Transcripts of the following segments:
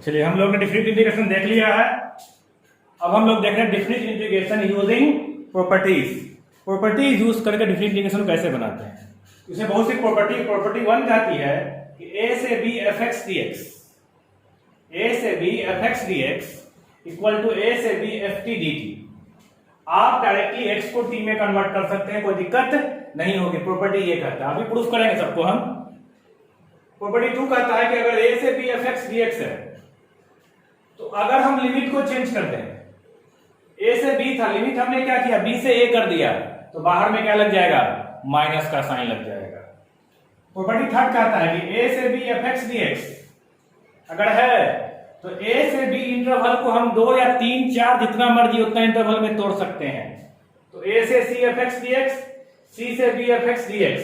चलिए हम लोग ने डिफरेंट इंटीग्रेशन देख लिया है। अब हम लोग देख रहे हैं different integration using properties. Properties use करके डिफरेंट इंटीग्रेशन कैसे बनाते हैं। इसमें बहुत सी प्रॉपर्टी 1 कहती है कि a से b fx dx, a से b fx dx equal to a से b ft dt। आप डायरेक्टली x को t में कन्वर्ट कर सकते हैं, कोई दिक्कत नहीं होगी। प्रॉपर्टी ये कहता है, अभी प्रूफ करेंगे सबको हम। प्रॉपर्टी 2 कहता है कि अगर a से b fx dx है तो अगर हम लिमिट को चेंज कर दें, a से b था, लिमिट हमने क्या किया, b से a कर दिया, तो बाहर में क्या लग जाएगा, माइनस का साइन लग जाएगा। प्रॉपर्टी 3 कहता है कि a से b fx dx अगर है तो a से b इंटरवल को हम 2 या 3 4 जितना मर्जी उतना इंटरवल में तोड़ सकते हैं। तो a से c fx dx, c से b fx dx,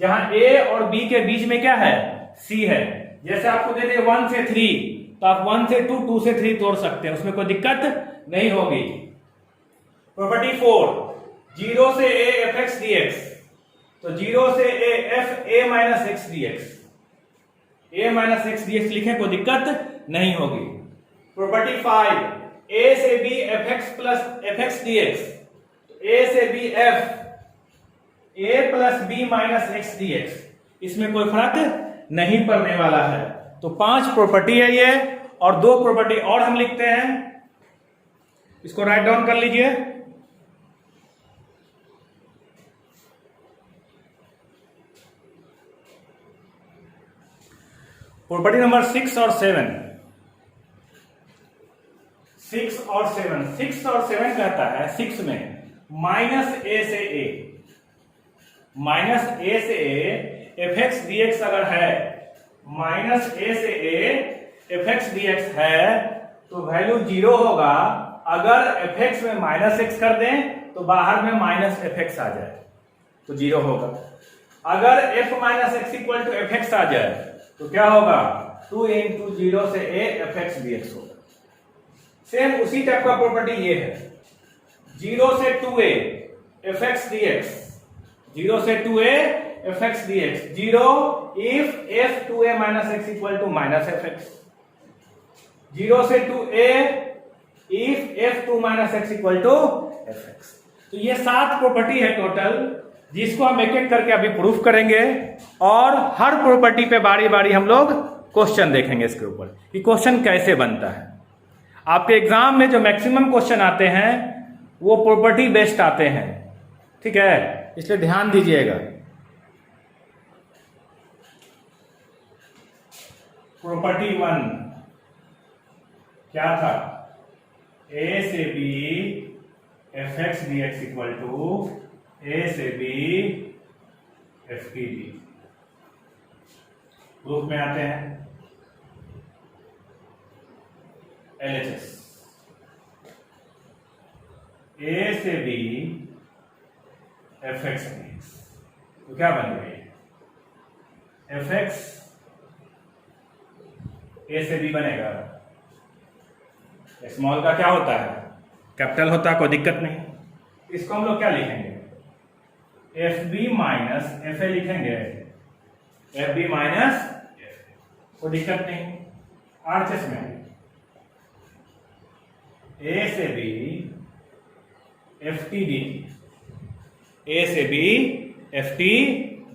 जहां a और b के बीच में क्या है, c है। जैसे आपको दे दे 1 से 3 तो आप 1 से 2, 2 से 3 तोड़ सकते हैं, उसमें कोई दिक्कत नहीं होगी। प्रॉपर्टी 4, 0 से a fx dx, तो 0 से a f a minus x dx, a minus x dx लिखें, कोई दिक्कत नहीं होगी। प्रॉपर्टी 5, a से b fx plus fx dx, तो a से b f a plus b minus x dx, इसमें कोई फर्क नहीं पड़ने वाला है। तो 5 प्रॉपर्टी है ये, और 2 प्रॉपर्टी और हम लिखते हैं, इसको राइट डाउन कर लीजिए। प्रॉपर्टी नंबर 6 और 7, 6 और 7 कहता है, 6 में माइनस a से a, माइनस a से a fx dx अगर है, माइनस a से a fx dx है तो वैल्यू 0 होगा। अगर fx में माइनस x कर दें तो बाहर में माइनस fx आ जाए तो 0 होगा। अगर f minus x equal to fx आ जाए तो क्या होगा, 2 इंटू 0 से a fx dx होगा। सेम उसी टाइप का प्रॉपर्टी ये है, 0 से 2a fx dx, 0 से 2a fx dx, 0 if f 2a minus x equal to minus fx, 0 से 2a if f 2 minus x equal to fx। तो ये 7 प्रॉपर्टी है टोटल, जिसको हम एक एक करके अभी प्रूफ करेंगे, और हर प्रॉपर्टी पे बारी बारी हम लोग क्वेश्चन देखेंगे इसके ऊपर कि क्वेश्चन कैसे बनता है। आपके एग्जाम में जो मैक्सिमम क्वेश्चन आते हैं वो प्रॉपर्टी बेस्ड आते हैं, ठीक है, इसलिए ध्यान दीजिएगा। प्रॉपर्टी 1 क्या था, a से b fx dx equal to a से b ft d। प्रूफ में आते हैं LHS, a से b fx dx, तो क्या बन गई, fx a से b बनेगा, स्मॉल का क्या होता है, कैपिटल होता है, कोई दिक्कत नहीं। इसको हम लोग क्या लिखेंगे, fb माइनस fa लिखेंगे, fb माइनस कोई दिक्कत नहीं। आरएचएस में a से b ft dt, a से b ft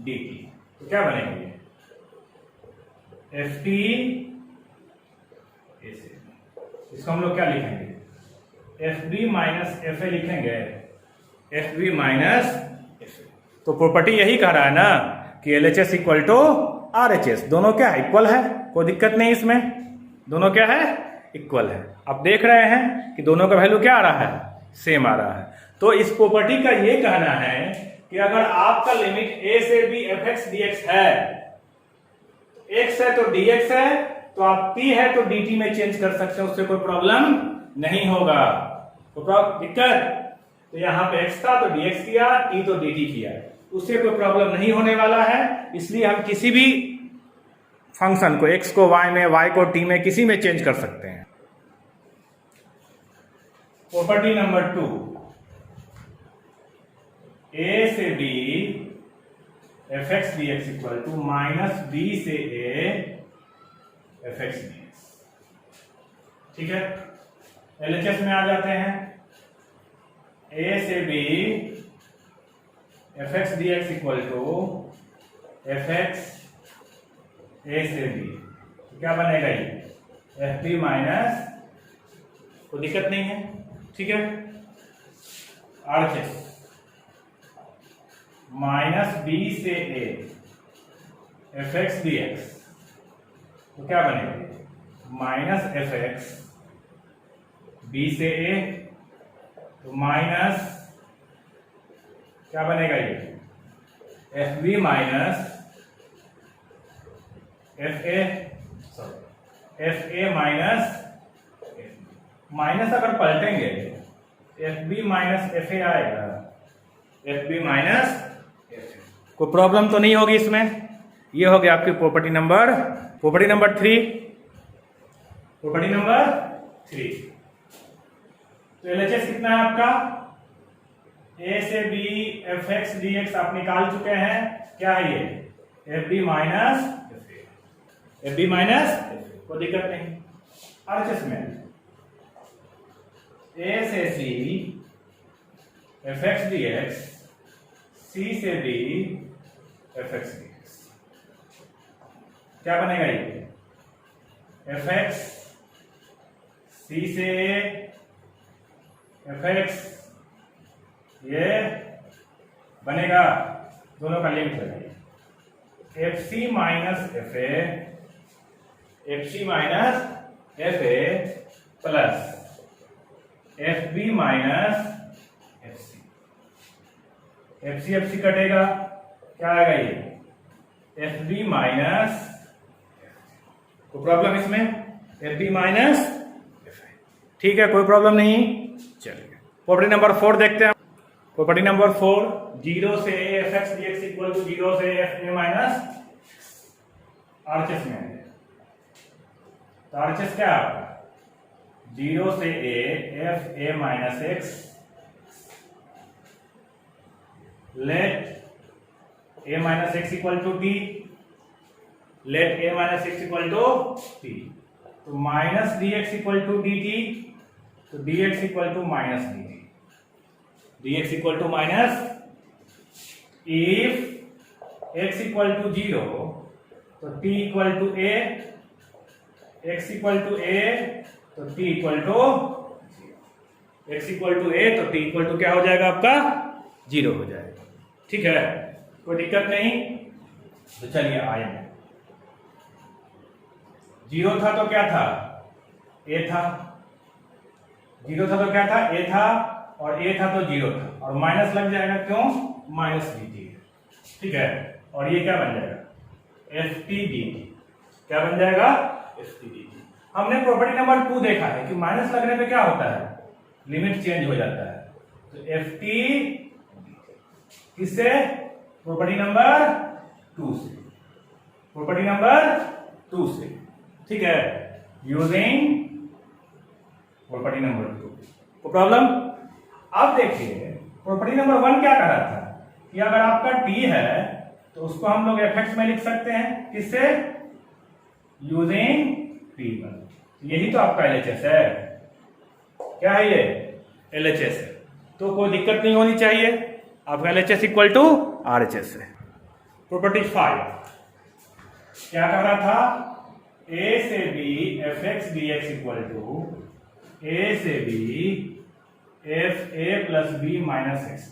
dt, तो क्या बनेंगे, ft a से b, इसको हम लोग क्या लिखेंगे, fb माइनस fa लिखेंगे, fb माइनस fa। तो प्रॉपर्टी यही कह रहा है ना कि LHS इक्वल टू RHS, दोनों क्या है, इक्वल है, कोई दिक्कत नहीं इसमें, दोनों क्या है, इक्वल है। अब देख रहे हैं कि दोनों का वैल्यू क्या आ रहा है, सेम आ रहा है। तो इस प्रॉपर्टी का ये कहना है कि अगर आपका लिमिट a से b fx dx है, x है तो dx है, तो आप p है तो dt में चेंज कर सकते हैं, उससे कोई प्रॉब्लम नहीं होगा। तो दिक्कत, तो यहाँ पे x था तो dx किया, t तो dt किया, उससे कोई प्रॉब्लम नहीं होने वाला है। इसलिए हम किसी भी फंक्शन को, x को y में, y को t में, किसी में चेंज कर सकते हैं। प्रॉपर्टी नंबर 2, a से b fx dx equal to minus b से a fx dx। ठीक है, LHS में आ जाते हैं। A से B fx dx equal to fx a से b, तो क्या बनेगा ये fb माइनस, कोई दिक्कत नहीं है, ठीक है, RHS माइनस b से a fx dx, तो क्या बनेगा माइनस fx b से a, तो माइनस क्या बनेगा ये fb माइनस fa माइनस अगर पलटेंगे fb माइनस fa आएगा, fb माइनस fa। कोई प्रॉब्लम तो नहीं होगी इसमें। ये हो गया आपकी प्रॉपर्टी नंबर 3। Property number 3। तो LHS कितना है आपका, A से B fx dx आप निकाल चुके हैं, क्या है ये fb minus fa, fb minus fa, कोई दिक्कत नहीं। RHS में A से C fx dx, C से D fx dx, क्या बनेगा ये fx C से fx, ये बनेगा, दोनों का लिमिट लगाइए, fc minus fa, fc minus fa plus fb minus fc, fc कटेगा, क्या आएगा ये fb माइनस, कोई प्रॉब्लम इसमें, fb माइनस fa, ठीक है, कोई प्रॉब्लम नहीं। चलिए प्रॉपर्टी नंबर 4 देखते हैं। प्रॉपर्टी नंबर 4, 0 से a fx dx equal to 0 से fa माइनस, RHS में है, तो RHS क्या है आपका 0 से a fa minus x, let a minus x equal to t, let a minus x equal to t, तो minus dx equal to dt, तो dx equal to minus dt, dx equal to minus, if x equal to 0 तो t equal to a, x equal to a तो t equal to, x equal to a तो t equal to क्या हो जाएगा आपका 0 हो जाएगा, ठीक है, कोई दिक्कत नहीं। तो चलिए आए, 0 था तो क्या था a था, 0 था तो क्या था a था, और a था तो 0 था, और माइनस लग जाएगा, क्यों माइनस dt, ठीक है, और ये क्या बन जाएगा ft dt, क्या बन जाएगा ft dt। हमने प्रॉपर्टी नंबर 2 देखा है कि माइनस लगने पे क्या होता है, लिमिट चेंज हो जाता है, तो ft किससे, प्रॉपर्टी नंबर 2 से, प्रॉपर्टी नंबर 2 से, ठीक है, यूजिंग प्रॉपर्टी नंबर 2, कोई प्रॉब्लम। अब देखिए प्रॉपर्टी नंबर 1 क्या कर रहा था कि अगर आपका t है तो उसको हम लोग fx में लिख सकते हैं, किससे, यूजिंग p1, यही तो आपका LHS है, क्या है ये LHS है, तो कोई दिक्कत नहीं होनी चाहिए, आपका LHS इक्वल टू RHS है। प्रॉपर्टी 5 क्या कर रहा था, a से b fx dx equal to a से b fa plus b minus x,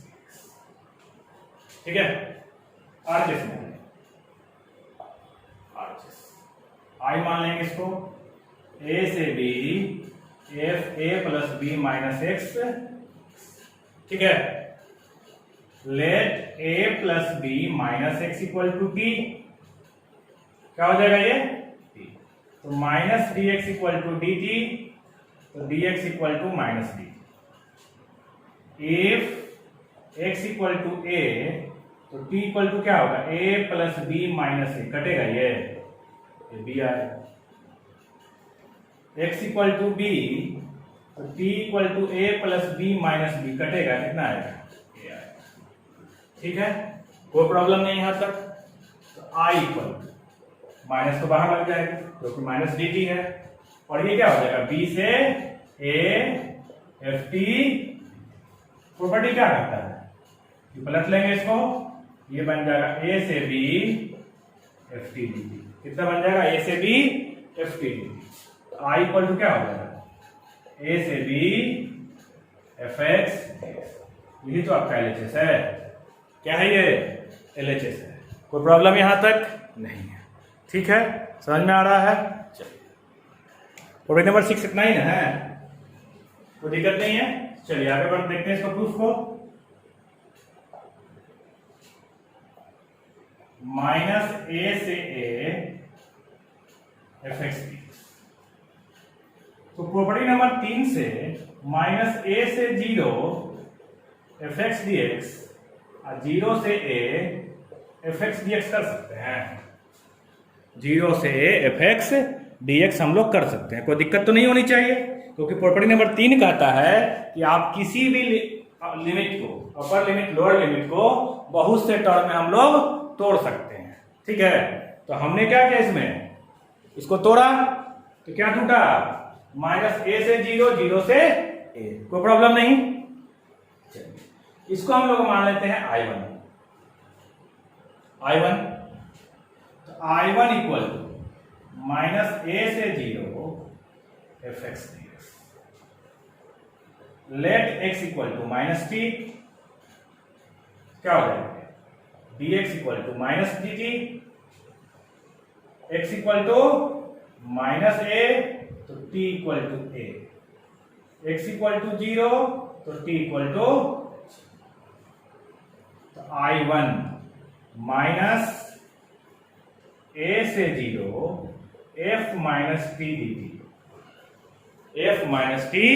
ठीक है, RHS में, RHS I मान लेंगे इसको, a से b fa plus b minus x, ठीक है, let a plus b minus x equal to t, क्या हो जाएगा ये t, तो minus dx equal to dt, तो dx equal to minus dt, if x equal to a तो t equal to क्या होगा a plus b minus a, कटेगा ये b आएगा, x इक्वल टू b तो t equal to a plus b minus b, कटेगा कितना आएगा a आएगा, ठीक है, कोई प्रॉब्लम नहीं यहां तक। तो I इक्वल माइनस तो बाहर लग जाएगा क्योंकि माइनस dt है, और ये क्या हो जाएगा, बी से ए एफ टी प्रॉपर्टी क्या करता है, ये पलट लेंगे इसको, ये बन जाएगा ए से B F T D T. कितना बन जाएगा, ए से B F T D T. तो आई इक्वल टू क्या हो जाएगा, ए से बी एफ एक्स, यही तो आपका एलएचएस है। क्या है ये, एलएचएस है। कोई प्रॉब्लम यहां तक नहीं है, ठीक है, समझ में आ रहा है। चलिए प्रॉब्लम नंबर 6 इतना ही ना है, कोई दिक्कत नहीं है। चलिए आगे बढ़ देखते हैं इसको प्रूफ को। माइनस ए से ए एफ एक्स डी, तो प्रॉपर्टी नंबर 3 से माइनस ए से 0 एफ एक्स डी एक्स और 0 से A F x D x कर सकते हैं। 0 से A F x D x हम लोग कर सकते हैं, कोई दिक्कत तो नहीं होनी चाहिए, क्योंकि प्रॉपर्टी नंबर 3 कहता है कि आप किसी भी लिमिट को, अपर लिमिट लोअर लिमिट को बहुत से टर्म में हम लोग तोड़ सकते हैं, ठीक है। तो हमने क्या किया, इसमें इसको तोड़ा तो क्या टूटा, माइनस ए से 0 0 से ए, कोई प्रॉब्लम नहीं। चलिए इसको हम लोग मान लेते हैं I1। तो I1 इक्वल टू माइनस ए से 0 f x D x, let x equal to minus t, क्या हो जाएगा, d x equal to minus d t, x equal to minus a तो t equal to a, x equal to 0 तो t equal to, तो I1 minus ए से 0 F minus T D T, F minus T.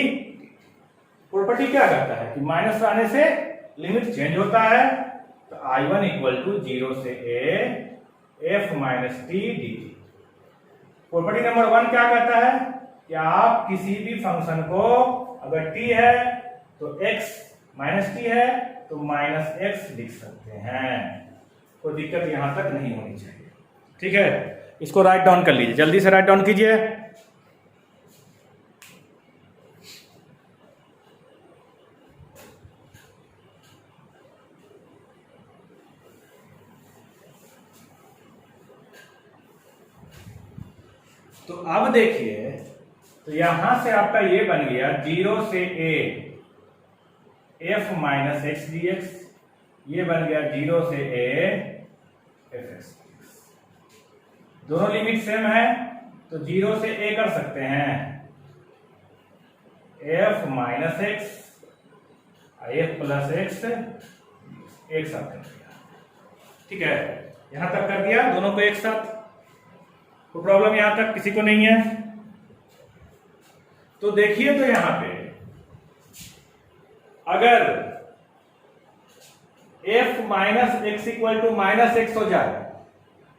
Property क्या करता है कि minus आने से लिमिट चेंज होता है, तो I1 इक्वल टू 0 से A F minus T D T. Property number 1 क्या कहता है कि आप किसी भी फंक्शन को, अगर t है तो x माइनस टी है तो माइनस एक्स लिख सकते हैं, कोई दिक्कत यहां तक नहीं होनी चाहिए, ठीक है। इसको राइट डाउन कर लीजिए, जल्दी से राइट डाउन कीजिए। तो अब देखिए, तो यहां से आपका ये बन गया 0 से a f minus x D x, ये बन गया 0 से a f x D x. दोनों लिमिट सेम है तो 0 से a कर सकते हैं, F minus x F plus x, एक साथ कर दिया, ठीक है। यहां तक कर दिया दोनों को एक साथ, कोई प्रॉब्लम यहां तक किसी को नहीं है। तो देखिए, तो यहां पे अगर f minus x equal to minus X हो जाए,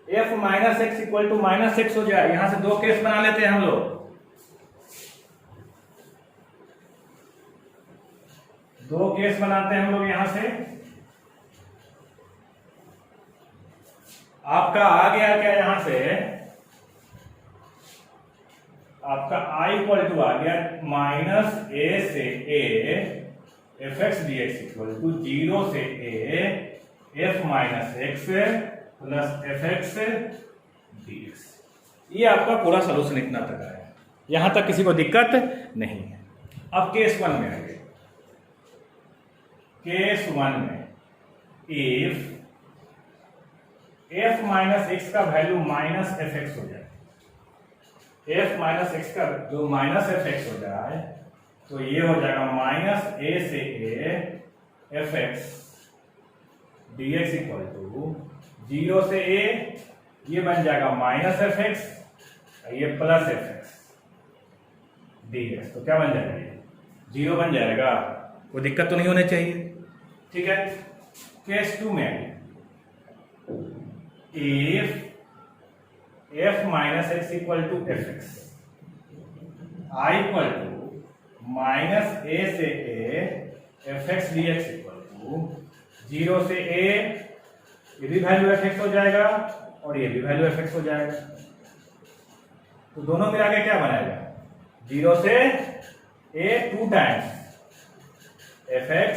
f minus x equal to minus X हो जाए, यहां से दो केस बना लेते हैं हम लोग। दो केस बनाते हैं हम लोग यहां से। आपका आ गया क्या, यहां से आपका i इक्वल टू आ गया माइनस ए से A F x D x equal to 0 से A F minus X plus F x D x. ये आपका पूरा सोल्यूशन इतना तक आया, यहां तक किसी को दिक्कत नहीं है। अब केस 1 में आएंगे। केस 1 में इफ एफ माइनस एक्स का वैल्यू माइनस एफ एक्स हो जाए, एफ माइनस एक्स का जो माइनस एफ एक्स हो जाए, तो ये हो जाएगा माइनस ए से A F x D x equal to 0 से ए, ये बन जाएगा माइनस एफ एक्स, ये plus F x D x. तो क्या बन जाएगा, ये 0 बन जाएगा, कोई दिक्कत तो नहीं होनी चाहिए, ठीक है। केस 2 में if f minus x equal to f x, I equal to minus ए से A F x D x equal to 0 से ए, ये भी वैल्यू एफ एक्स हो जाएगा और ये भी वैल्यू एफ एक्स हो जाएगा। तो दोनों मिला के क्या बनाएगा, 0 से a 2 टाइम्स fx,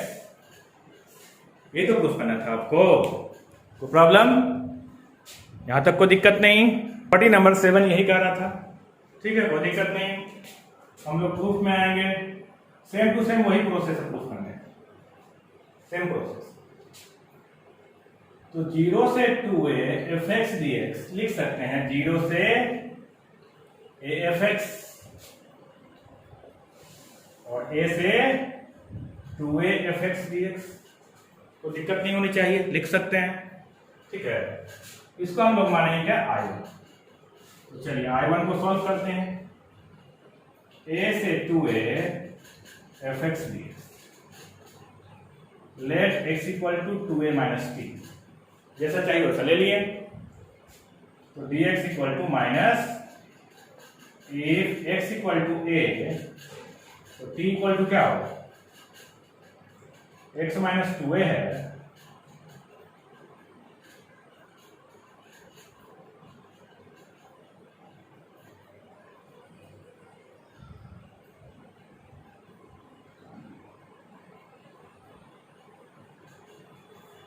ये तो प्रूफ करना था आपको। कोई प्रॉब्लम? यहां तक कोई दिक्कत नहीं? प्रॉपर्टी नंबर 7 यही कह रहा था, ठीक है, कोई दिक्कत नहीं। हम लोग प्रूफ में आएंगे, सेम टू सेम वही प्रोसेस है प्रूफ करने का, सेम प्रोसेस। तो 0 से 2a fx dx लिख सकते हैं, 0 से a fx और a से 2a fx dx, तो दिक्कत नहीं होनी चाहिए, लिख सकते हैं, ठीक है। इसको हम लोग मानेंगे क्या? I1। तो चलिए I1 को सॉल्व करते हैं। a से 2a fx dx, let x equal to 2a minus t, जैसा चाहिए वैसा ले लिए। तो dx equal to minus, if x equal to a तो t इक्वल टू क्या होगा? x माइनस 2a है,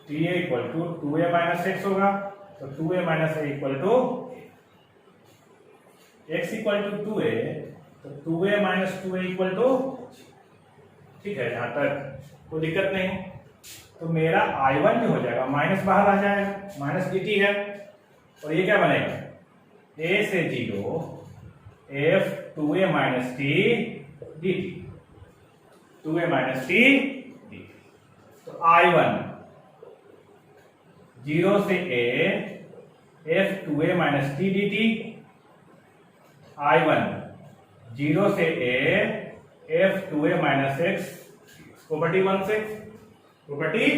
t a equal to 2a minus x होगा, तो 2a minus a equal to x equal to 2a, तो 2a minus 2a equal to, ठीक है, यहां तक कोई दिक्कत नहीं। तो मेरा I1 जो हो जाएगा, माइनस बाहर आ जाएगा, माइनस dt है, और ये क्या बनेगा? a से 0 f 2a minus t dt, 2a minus t dt। तो I1 0 से a f 2a minus t dt, I1 0 से a f 2a minus x, property 1 से, प्रॉपर्टी।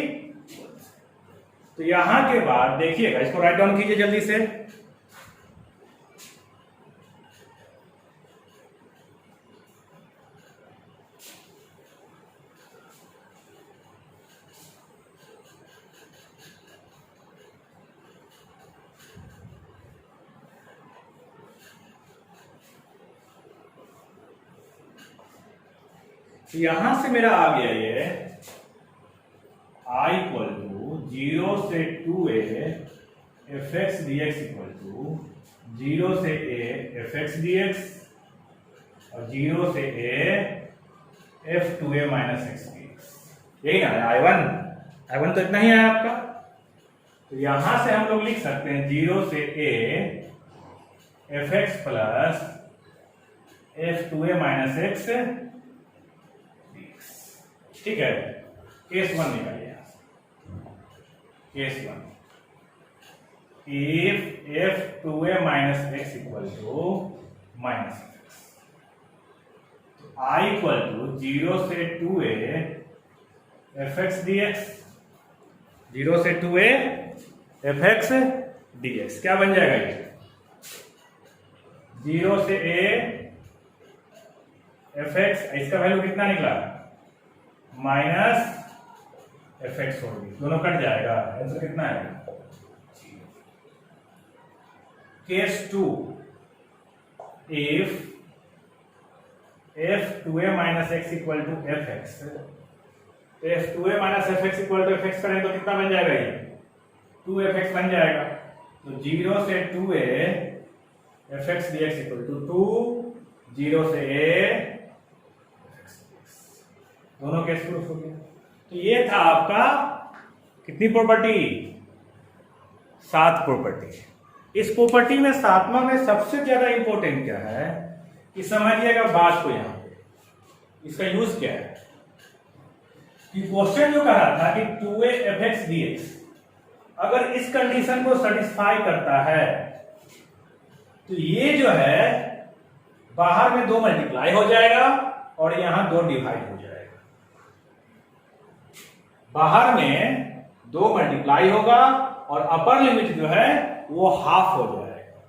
तो यहां के बाद देखिएगा, इसको राइट डाउन कीजिए जल्दी से। यहां से मेरा आ गया ये I इक्वल टू 0 से 2a fx dx equal to 0 से a fx dx और 0 से a f 2a minus x dx, यही ना है I1 तो इतना ही है आपका। तो यहां से हम लोग लिख सकते हैं 0 से a fx plus f 2a minus x, ठीक है। केस 1 निकालिए, case 1, if f 2a minus x equal to minus x, तो I इक्वल टू 0 से 2a fx dx, 0 से 2a fx dx क्या बन जाएगा ये? 0 से a fx, इसका वैल्यू कितना निकला? माइनस fx होगी, दोनों कट जाएगा, आंसर कितना है? Case 2, if f 2a minus x equal to fx, f 2a minus fx equal to fx करें तो कितना बन जाएगा ये? 2fx बन जाएगा। तो 0 से 2a fx dx equal to 2, 0 से a, दोनों केस प्रूफ हो गया। तो ये था आपका कितनी प्रॉपर्टी? 7 प्रॉपर्टी। इस प्रॉपर्टी में 7वां में सबसे ज्यादा इंपॉर्टेंट क्या है कि समझिएगा बात को, यहां पे इसका यूज क्या है कि क्वेश्चन जो कह रहा था कि 2a fx dx अगर इस कंडीशन को सेटिस्फाई करता है तो ये जो है बाहर में 2 मल्टीप्लाई हो जाएगा और यहां 2 डिवाइड हो जाएगा। बाहर में 2 मल्टीप्लाई होगा और अपर लिमिट जो है वो हाफ हो जाएगा।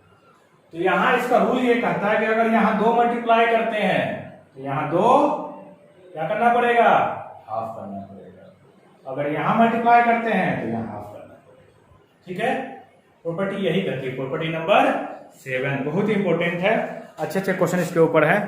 तो यहां इसका रूल ये कहता है कि अगर यहां 2 मल्टीप्लाई करते हैं तो यहां 2 क्या करना पड़ेगा? हाफ करना पड़ेगा। अगर यहां मल्टीप्लाई करते हैं तो यहां हाफ करना पड़ेगा, ठीक है। प्रॉपर्टी यही कहती है, प्रॉपर्टी नंबर 7 बहुत इंपॉर्टेंट है। अच्छे अच्छे क्वेश्चन इसके ऊपर है।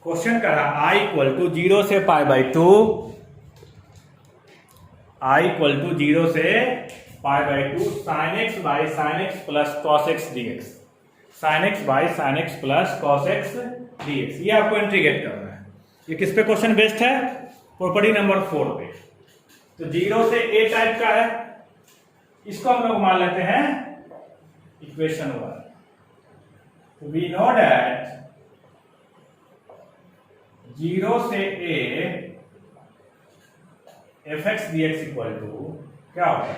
क्वेश्चन कर रहा आई इक्वल टू 0 से pi by 2, I equal to 0 से pi by 2 sine x by sine x plus cos x D x, sine x by sine x plus cos x D x. ये आपको integrate करना है। ये किस पे क्वेश्चन बेस्ड है? प्रॉपर्टी नंबर 4 पे। तो 0 से ए टाइप का है, इसको हम लोग मान लेते हैं इक्वेशन 1। तो वी नो दैट 0 से A F x D x equal to क्या होगा?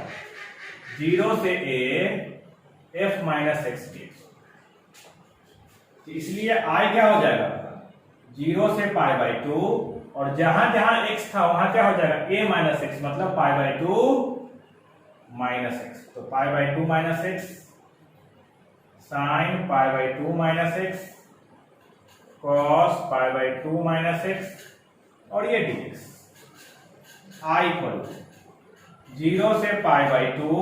0 से A F minus x D x. इसलिए आई क्या हो जाएगा? 0 से पाई बाई 2, और जहां जहां एक्स था वहां क्या हो जाएगा? ए माइनस एक्स, मतलब पाई बाई 2 माइनस एक्स। तो पाई by 2 minus x sine pi by 2 minus x cos pi by 2 minus x, और ये dx। आई इक्वल 0 से pi by 2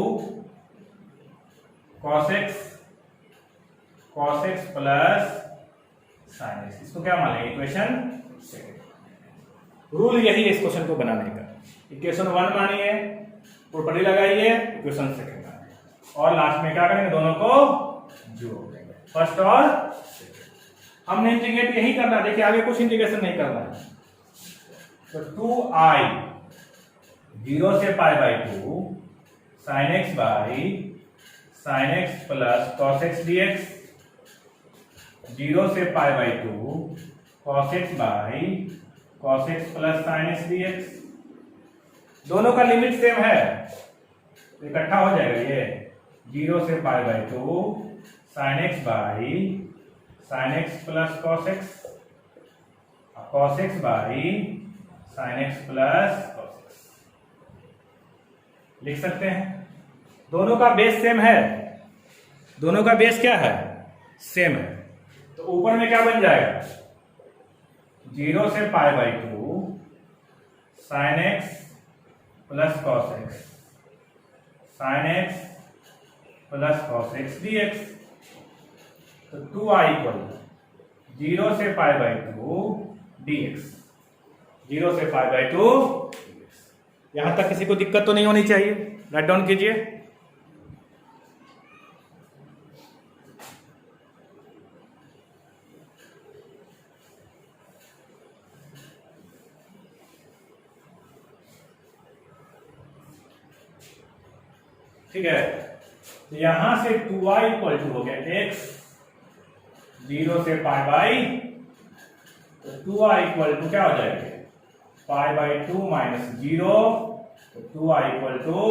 cos x plus sine x. इसको क्या मान लेंगे? Equation second. रूल यही है इस क्वेश्चन को बनाने का। इक्वेशन 1 मानिए, प्रॉपर्टी लगाइए, इक्वेशन सेकंड मानिए, और लास्ट में क्या करेंगे? दोनों को जोड़ देंगे, फर्स्ट और सेकंड। हमने इंटीग्रेट यही करना है, देखिए आगे कुछ इंटीग्रेशन नहीं करना है। तो 2i 0 से pi by 2 sine x by sine x plus cos x D x, 0 से pi by 2 cos x by cos x plus sine x D x. दोनों का लिमिट सेम है, इकट्ठा हो जाएगा ये। 0 से pi by 2 sine x by sine x plus cos x by sine x plus cos x लिख सकते हैं। दोनों का बेस सेम है, दोनों का बेस क्या है? सेम है। तो ऊपर में क्या बन जाएगा? 0 से pi by 2 sine x plus cos x sine x plus cos x D x. तो 2i इक्वल 0 से पाई बाई 2 dx, 0 से पाई बाई 2 dx। यहां तक किसी को दिक्कत तो नहीं होनी चाहिए? राइट डाउन कीजिए। ठीक है, तो यहां से 2i इक्वल टू हो गया x 0 से पाई बाई, तो 2i इक्वल टू क्या हो जाएगा? पाई बाई 2 माइनस 0, तो 2i equal to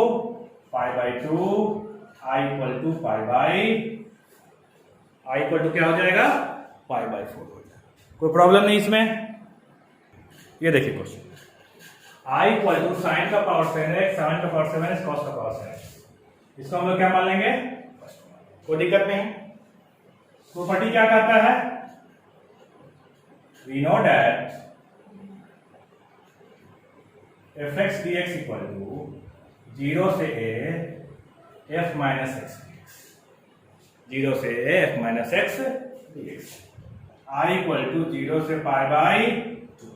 pi by 2, i equal to pi by, i equal to क्या हो जाएगा? पाई बाई 4 हो जाएगा। कोई प्रॉब्लम नहीं इसमें? ये देखिए question, i equal to sine का पावर 7x साइन का पावर 7x कॉस का पावर 7x। इसको हम लोग क्या मान लेंगे? कोई दिक्कत नहीं। प्रॉपर्टी क्या कहता है? We know that f x D x equal to 0 से A F minus x D x, 0 से A F minus x D x. I equal to 0 से pi by 2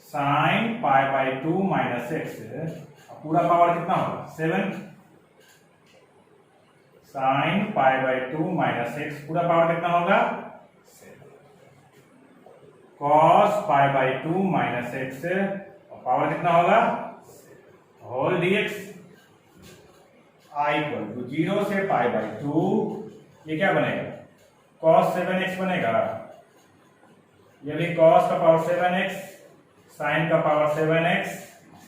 sine pi by 2 minus x, पूरा power कितना होगा? 7 sine pi by 2 minus x, पूरा power कितना होगा? 7 cos pi by 2 minus x, और power कितना होगा? Whole dx. I equal to 0 से पाई बाई 2, ये क्या बनेगा? कॉस 7x बनेगा, ये भी कॉस का पावर 7x साइन का पावर 7x।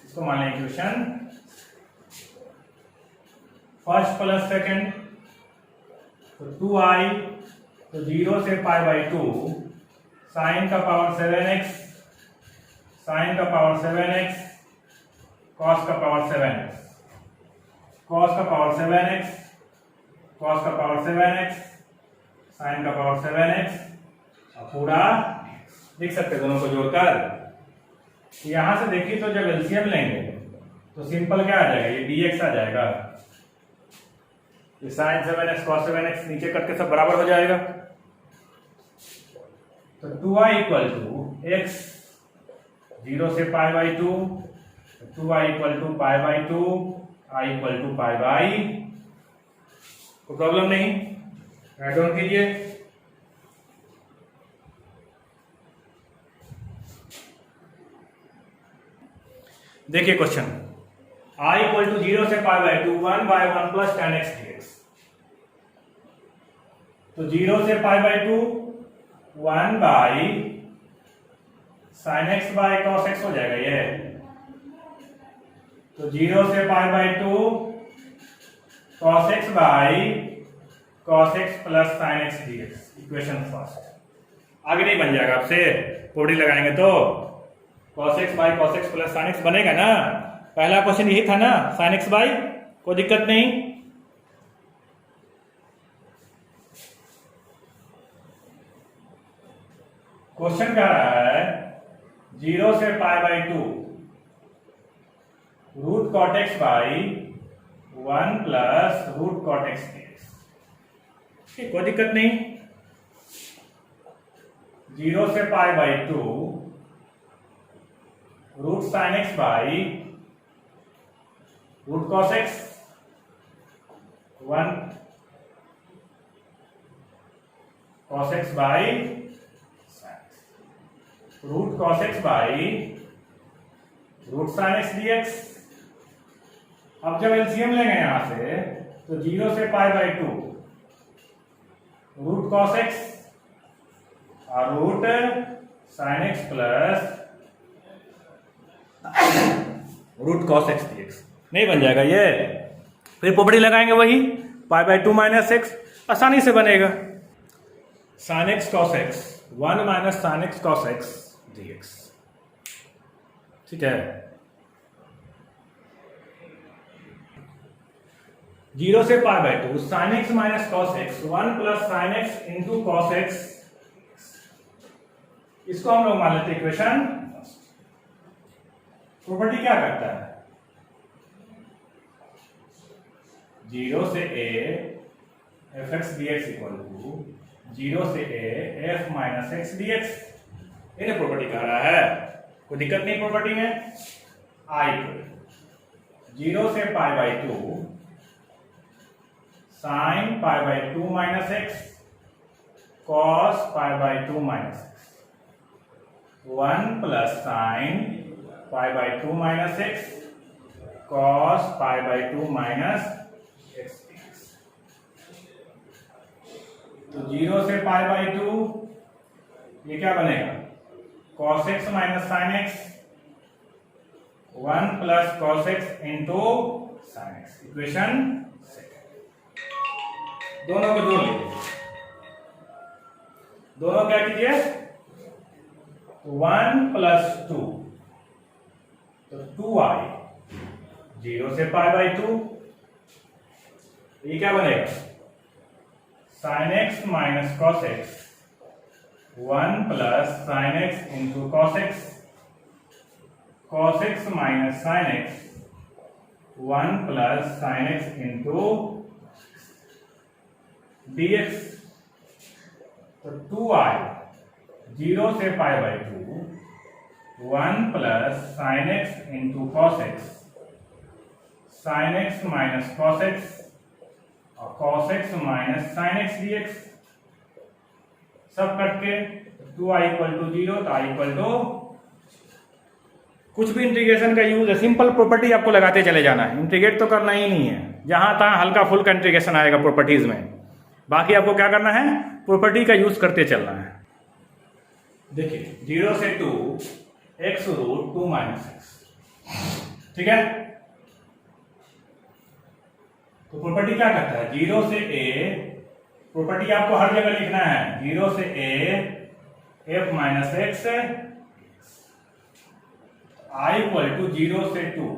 इसको मान लें इक्वेशन फर्स्ट प्लस सेकंड। तो 2i, तो 0 से पाई बाई 2 साइन का पावर 7x साइन का पावर 7x कॉस का पावर 7x, कॉस का पावर 7x कॉस का पावर 7x साइन का पावर 7x, और पूरा लिख सकते दोनों को जोड़कर। यहां से देखिए तो जब एलसीएम लेंगे तो सिंपल क्या आ जाएगा? ये dx आ जाएगा, ये साइन 7x cos 7x नीचे करके सब बराबर हो जाएगा। तो 2i इक्वल टू एक्स 0 से pi by 2, 2i equal to pi by 2, i equal to pi by, कोई प्रॉब्लम नहीं, राइट डाउन कीजिए। देखिए क्वेश्चन, i इक्वल टू 0 से pi by 2, 1 by 1 plus tan x dx। तो 0 से pi by 2 1 by sin x by cos x हो जाएगा ये। तो 0 से pi by 2 cos x by cos x plus sin x dx, equation first. आगे नहीं बन जाएगा, आपसे कोडी लगाएंगे तो cos x by cos x plus sin x बनेगा ना। पहला क्वेश्चन यही था ना, sin x बाई, कोई दिक्कत नहीं। क्वेश्चन कह रहा है 0 से pi by 2 root cot x by 1 plus root cot x dx, कोई दिक्कत नहीं। 0 से pi by 2 root sine x by root cos x 1 cos x by root cos x by root sine x dx। अब जब LCM लेंगे यहां से, तो 0 से pi by 2 root cos x और root sine x plus root cos x dx, नहीं बन जाएगा ये। फिर प्रॉपर्टी लगाएंगे वही, पाई बाई 2 माइनस एक्स, आसानी से बनेगा। Sine x cos x 1 minus sine x cos x dx, ठीक है। 0 से pi by 2 sine x minus cos x 1 plus sine x into cos x, इसको हम लोग मान लेते हैं इक्वेशन। प्रॉपर्टी क्या करता है, 0 से a f x D x equal to 0 से a f minus x D x, ये प्रॉपर्टी कह रहा है, कोई दिक्कत नहीं प्रॉपर्टी में। i इक्वल 0 से pi by 2 sine pi by 2 minus x cos pi by 2 minus x 1 plus sine pi by 2 minus x cos pi by 2 minus x dx। तो 0 से पाई बाई 2 ये क्या बनेगा, cos x minus sine x 1 plus cos x into sine x, equation दोनों को जोड़ लीजिए। दोनों क्या कीजिए, 1 प्लस 2, तो 2i 0 से पाई बाई 2, ये क्या बनेगा, sine x minus cos x 1 plus sine x into cos x, cos x minus sine x 1 plus sine x into dx। तो 2i 0 से pi by 2 1 plus sine x into cos x, sine x minus cos x और cos x minus sine x dx, सब cut के 2i equal to 0, तो i equal to, कुछ भी integration का use है, सिंपल प्रॉपर्टी आपको लगाते चले जाना है, इंटीग्रेट तो करना ही नहीं है। जहां तहां हल्का फुल्का इंटीग्रेशन आएगा प्रॉपर्टीज में, बाकी आपको क्या करना है, प्रॉपर्टी का यूज करते चलना है। देखिए 0 से 2 एक्स रूट 2 माइनस एक्स, ठीक है। तो प्रॉपर्टी क्या करता है, 0 से a, प्रॉपर्टी आपको हर जगह लिखना है, 0 से a f minus x i equal to 0 से 2,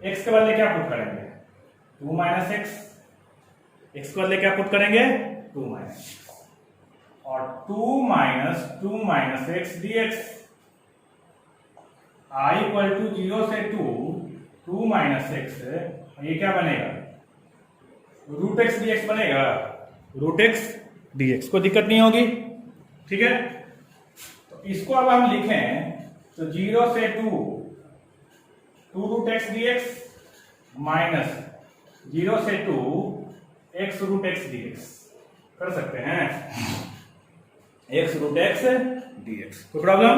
x के बदले क्या पुट करेंगे, 2 माइनस एक्स, x के बदले क्या पुट करेंगे, 2 माइनस, और 2 minus x dx, i equal to 0 से 2 माइनस एक्स, ये क्या बनेगा, रूट एक्स dx बनेगा, रूट एक्स dx, कोई दिक्कत नहीं होगी, ठीक है। इसको अब हम लिखें तो 0 से 2 root x D x minus 0 से 2 x root x D x कर सकते हैं, x root x D x. कोई प्रॉब्लम?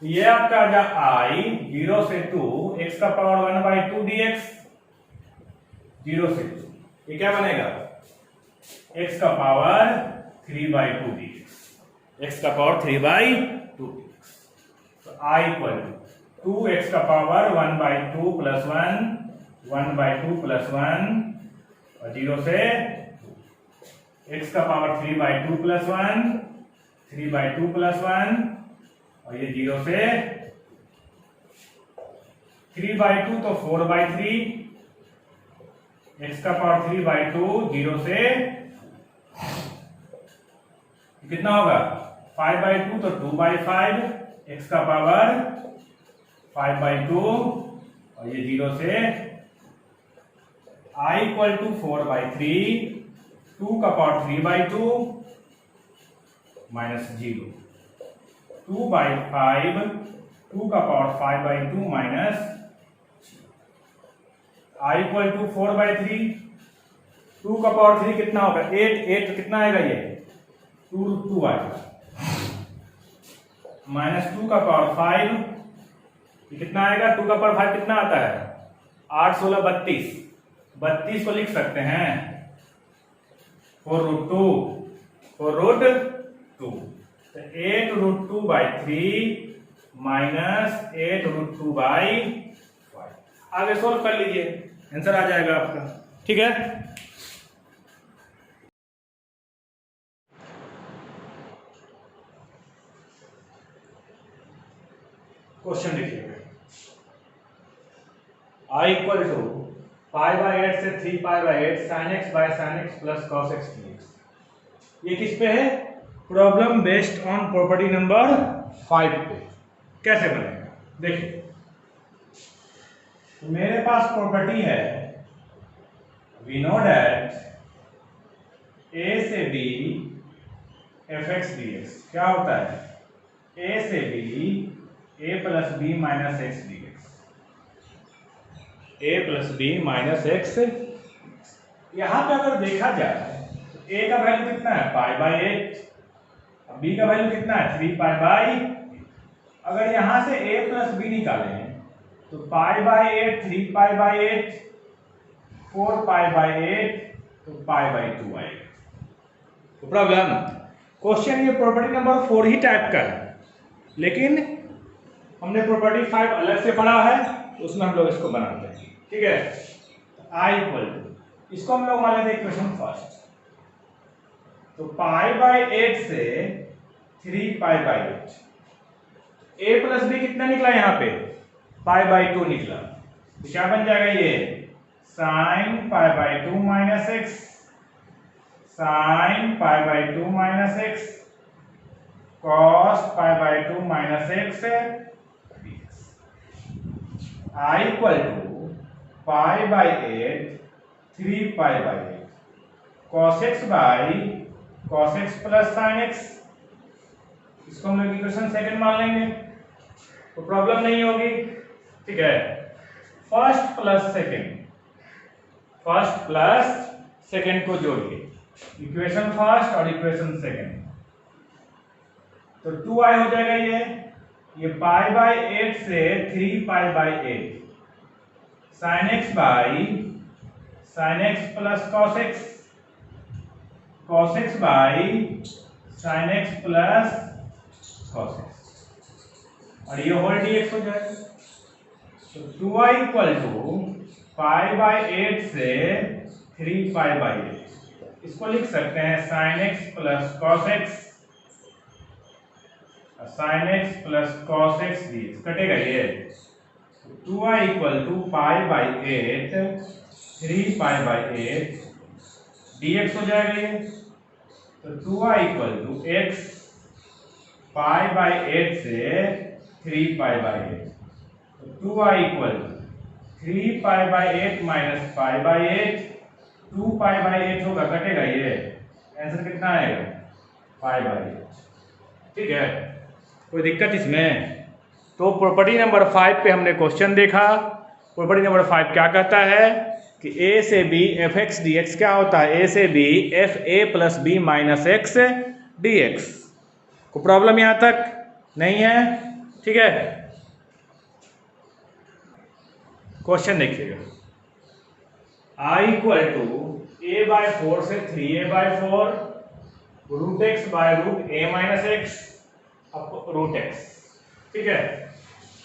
ये आपका आ जा आई 0 से 2 एक्स का पावर 1/2 डी एक्स, 0 से 2 ये क्या बनेगा x का पावर 3/2 dx, x का पावर 3/2 dx। तो I इक्वल टू 2x का पावर 1/2 प्लस 1 1/2 प्लस 1 और 0 से 2 x का पावर 3/2 प्लस 1 3/2 प्लस 1 और ये 0 से 3/2 तो 4/3 x का पावर 3/2 0 से कितना होगा 5/2 तो 2/5 x का पावर 5/2 और ये 0 से I इक्वल टू 4/3 2 का पावर 3/2 माइनस 0 2/5 2 का power 5/2 minus I equal to 4/3 2 का पावर 3 कितना होगा 8 कितना आएगा ये 2 आएगा माइनस 2 का पावर 5 ये कितना आएगा 2 का पावर 5 कितना आता है 8 16 32 को लिख सकते हैं 4√2 4√2 तो 8√2/3 माइनस 8√2/5 आगे सोल्व कर लीजिए आंसर आ जाएगा आपका। ठीक है, क्वेश्चन देखिएगा I इक्वल टू 5/8 से 3π/8 sin x by sin x plus cos x dx। ये किस पे है problem based on property number 5 पे। कैसे बनेगा देखिए, तो मेरे पास प्रॉपर्टी है वी नो दैट a से b fx dx क्या होता है a से b a plus b minus x dx a plus b minus x। यहां पे अगर देखा जाए तो a का वैल्यू कितना है π/8, b का वैल्यू कितना है 3π/8। अगर यहां से a प्लस b निकालें तो π/8 3π/8 4π/8 तो π/2 आएगा। तो प्रॉब्लम क्वेश्चन ये प्रॉपर्टी नंबर 4 ही टाइप का है, लेकिन हमने प्रॉपर्टी 5 अलग से पढ़ा है तो उसमें हम लोग इसको बनाते हैं। ठीक है, I इक्वल टू इसको हम लोग मान लेते हैं इक्वेशन फर्स्ट, तो π/8 से 3π/8 a प्लस b कितना निकला यहाँ पे π/2 निकला, तो क्या बन जाएगा ये sin π/2 minus x sin π/2 minus x cos π/2 minus x dx। I equal to π/8 3π/8 cos x by cos x plus sin x, इसको हम लोग इक्वेशन सेकंड मान लेंगे तो प्रॉब्लम नहीं होगी। ठीक है, फर्स्ट प्लस सेकंड को जोड़िए, इक्वेशन फर्स्ट और इक्वेशन सेकंड, तो 2i हो जाएगा ये π/8 से 3π/8 sin x by sin x plus cos x by sin x plus cos x और ये होल dx हो जाएगा। तो 2i इक्वल टू π/8 से 3π/8, इसको लिख सकते हैं sin x plus cos x sin x plus cos x dx, कटेगा ये 2i इक्वल टू π/8 3π/8 dx हो जाएगा ये, तो 2i इक्वल टू x π/8 से 3π/8, तो 2i इक्वल टू 3π/8 माइनस π/8 2π/8 होगा, कटेगा ये, आंसर कितना आएगा π/8। ठीक है, कोई दिक्कत इसमें? तो प्रॉपर्टी नंबर 5 पे हमने क्वेश्चन देखा। प्रॉपर्टी नंबर 5 क्या कहता है कि ए से B f x D x क्या होता है, ए से B f a plus b minus x D x. कोई प्रॉब्लम यहां तक नहीं है? ठीक है, क्वेश्चन देखिएगा। I equal to a by 4 से 3a/4 root x by root a minus x up root x. ठीक है,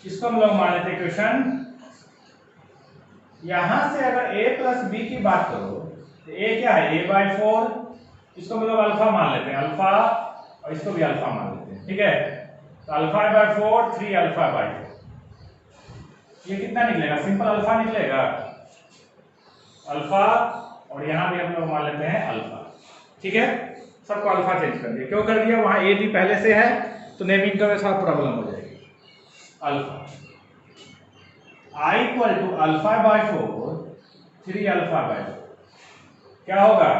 इसको हम लोग मान लेते हैं क्वेश्चन। यहां से अगर a प्लस बी की बात करो तो a क्या है, a/4, इसको हम लोग अल्फा मान लेते हैं, अल्फा, और इसको भी अल्फा मान लेते हैं। ठीक है, तो अल्फा/4 3 अल्फा/4, ये कितना निकलेगा, सिंपल अल्फा निकलेगा, अल्फा, और यहां भी हम लोग मान लेते हैं अल्फा। ठीक है, सबको अल्फा चेंज कर दिया। क्यों कर दिया, वहां ए डी पहले से है तो नेमिंग का साथ प्रॉब्लम हो जाएगी। Alpha I equal to alpha by four 3 alpha by four क्या होगा,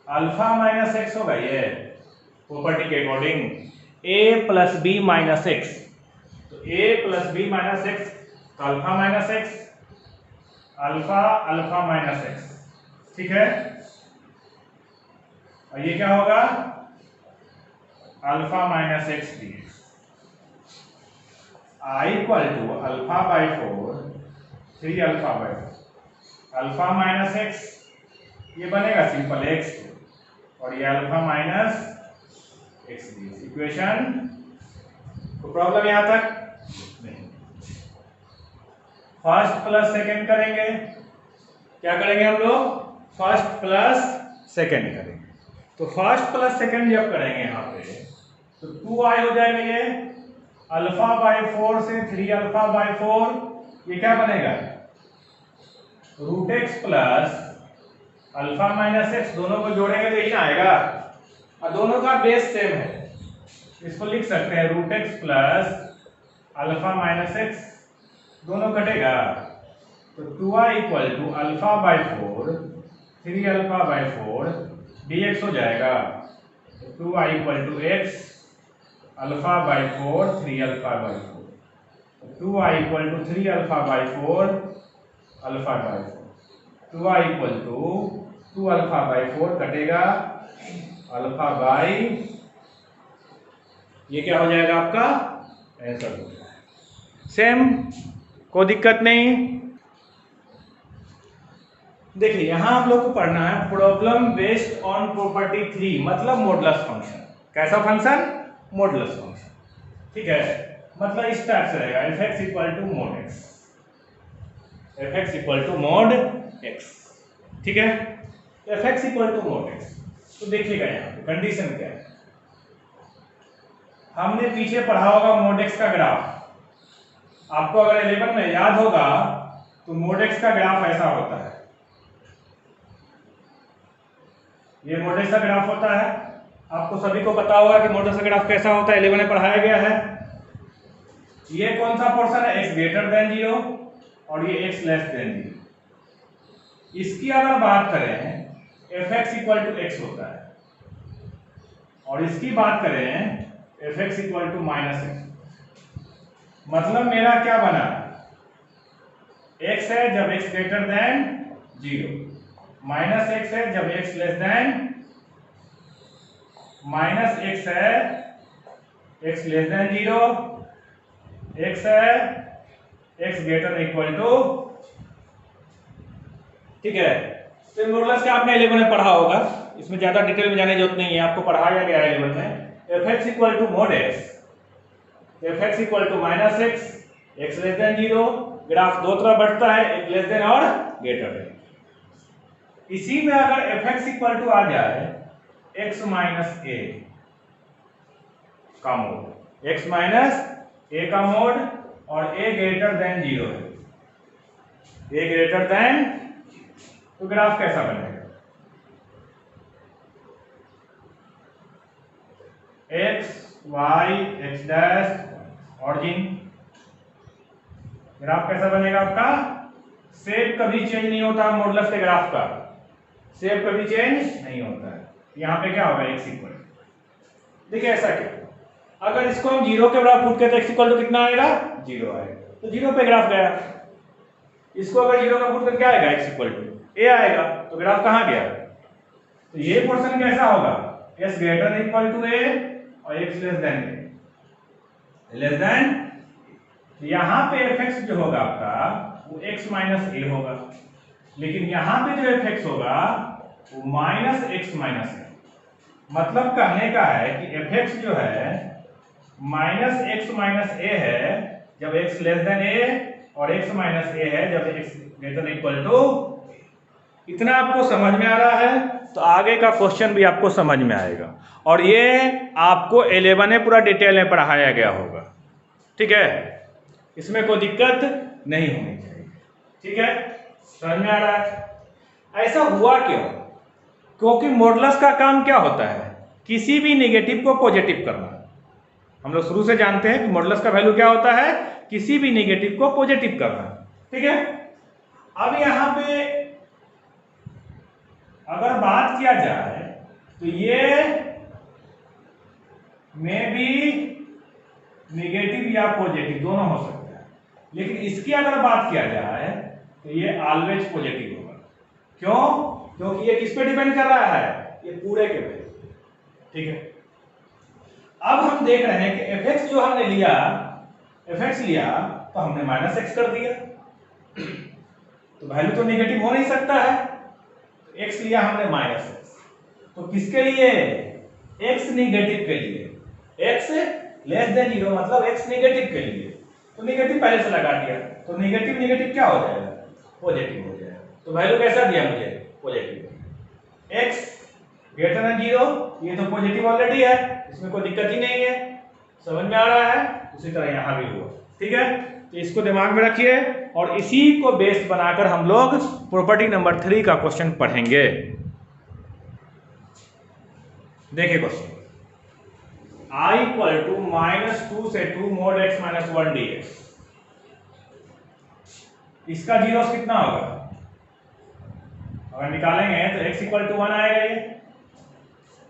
अल्फा माइनस एक्स होगा। ये प्रॉपर्टी के according a plus b minus x, तो a plus b minus x तो alpha minus x, alpha alpha minus x. ठीक है, और ये क्या होगा, alpha minus x D x. I equal to alpha by four 3 alpha by four, alpha minus x, ये बनेगा सिंपल एक्स, और ये alpha minus x D x. Equation को प्रॉब्लम यहां तक नहीं। फर्स्ट प्लस सेकेंड करेंगे, क्या करेंगे हम लोग, फर्स्ट प्लस सेकेंड करेंगे। तो फर्स्ट प्लस सेकेंड जब करेंगे यहाँ पे तो 2i हो जाएगा, ये अल्फा/4 से 3 अल्फा/4, ये क्या बनेगा, root x plus alpha minus x, दोनों को जोड़ेंगे तो यही ना आएगा, और दोनों का बेस सेम है, इसको लिख सकते हैं root x plus alpha minus x, दोनों कटेगा तो 2i equal to alpha by four 3 alpha by four dx हो जाएगा। तो 2i equal to x alpha by four 3 alpha by four, 2i equal to 3 alpha by four alpha by four, 2i equal to 2 alpha by four कटेगा अल्फा बाई, ये क्या हो जाएगा आपका आंसर हो जाएगा। सेम, कोई दिक्कत नहीं। देखिए यहां हम लोग को पढ़ना है प्रॉब्लम बेस्ड ऑन प्रॉपर्टी 3, मतलब मॉडुलस फंक्शन। कैसा फंक्शन, मॉडुलस फंक्शन। ठीक है, मतलब इस टाइप से रहेगा, f(x) equal to mod x, f(x) equal to mod x। ठीक है, f(x) equal to mod x। तो देखिएगा यहाँ पे कंडीशन क्या है, हमने पीछे पढ़ा होगा mod x का ग्राफ। आपको अगर 11 में याद होगा तो mod x का ग्राफ ऐसा होता है, ये mod x का ग्राफ होता है। आपको सभी को पता होगा कि mod x का ग्राफ कैसा होता है, 11 में पढ़ाया गया है। ये कौन सा पोर्शन है, x ग्रेटर देन 0 और ये x लेस देन 0। इसकी अगर बात करें f(x) इक्वल टू x होता है, और इसकी बात करें f(x) equal to minus x। मतलब मेरा क्या बना, x है जब x greater than 0, minus x है जब x less then, minus x है x लेस देन 0, x है x ग्रेटर इक्वल टू। ठीक है, तो मॉडुलस का आपने 11 में पढ़ा होगा, इसमें ज्यादा डिटेल में जाने की जरूरत नहीं है, आपको पढ़ाया गया है 11 में। f(x) equal to mod x, f(x) equal to minus x, x less than 0, graph दो तरफ बढ़ता है, एक लेस देन और ग्रेटर देन। इसी में अगर f(x) इक्वल टू आ जाए x माइनस a का मोड, x माइनस a का मोड, और a ग्रेटर देन 0 है, a ग्रेटर देन, तो ग्राफ कैसा बनेगा, x y x dash origin. Graph कैसा बनेगा आपका, शेप कभी चेंज नहीं होता मॉडुलस के ग्राफ का, शेप कभी चेंज नहीं होता है। यहाँ पे क्या होगा x इक्वल, देखिए ऐसा क्या, अगर इसको हम 0 के बराबर पुट करें तो x इक्वल टू कितना आएगा, 0 आएगा, तो 0 पे ग्राफ गया। इसको अगर 0 का पुट करके क्या आएगा, x इक्वल टू a आएगा, तो ग्राफ कहाँ गया। तो ये पोर्शन कैसा होगा, s greater than equal to a और x लेस देन यहाँ पे fx जो होगा आपका वो x माइनस a होगा, लेकिन यहाँ पे जो fx होगा वो माइनस x माइनस a। मतलब कहने का है कि fx जो है माइनस x माइनस a है जब x लेस देन a और x माइनस a है जब x greater than equal to. इतना आपको समझ में आ रहा है तो आगे का क्वेश्चन भी आपको समझ में आएगा, और ये आपको 11 पूरा डिटेल में पढ़ाया गया होगा, ठीक है, इसमें कोई दिक्कत नहीं होनी चाहिए, ठीक है, समझ में आ रहा है। ऐसा हुआ क्यों, क्योंकि मॉडुलस का काम क्या होता है, किसी भी नेगेटिव को पॉजिटिव करना। हम लोग शुरू से जानते हैं कि मॉडुलस का वैल्यू क्या होता है, किसी भी नेगेटिव को पॉजिटिव करना, ठीक है। अब यहां पे अगर बात किया जाए तो ये में भी नेगेटिव या पॉजिटिव दोनों हो सकता है, लेकिन इसकी अगर बात किया जाए तो ये ऑलवेज पॉजिटिव होगा। क्यों, क्योंकि ये किस पे डिपेंड कर रहा है, ये पूरे के पे, ठीक है। अब हम देख रहे हैं कि fx जो हमने लिया, fx लिया तो हमने माइनस x कर दिया, तो वैल्यू तो नेगेटिव हो नहीं सकता है, तो x लिया हमने माइनस x, तो किसके लिए, x नेगेटिव के लिए, x लेस देन 0 मतलब x नेगेटिव के लिए, तो नेगेटिव पहले से लगा दिया, तो नेगेटिव नेगेटिव क्या हो जाएगा, पॉजिटिव हो जाएगा, तो वैल्यू कैसा दिया मुझे, पॉजिटिव। x ग्रेटर देन 0 ये तो पॉजिटिव ऑलरेडी है, इसमें कोई दिक्कत ही नहीं है, समझ में आ रहा है। उसी तरह यहां भी हुआ, ठीक है, तो इसको दिमाग में रखिए और इसी को बेस बनाकर हम लोग प्रॉपर्टी नंबर 3 का क्वेश्चन पढ़ेंगे। देखिए क्वेश्चन, I इक्वल टू -2 से 2 mod x माइनस 1 dx, इसका जीरो कितना होगा, अगर निकालेंगे तो x इक्वल टू 1 आएगा, ये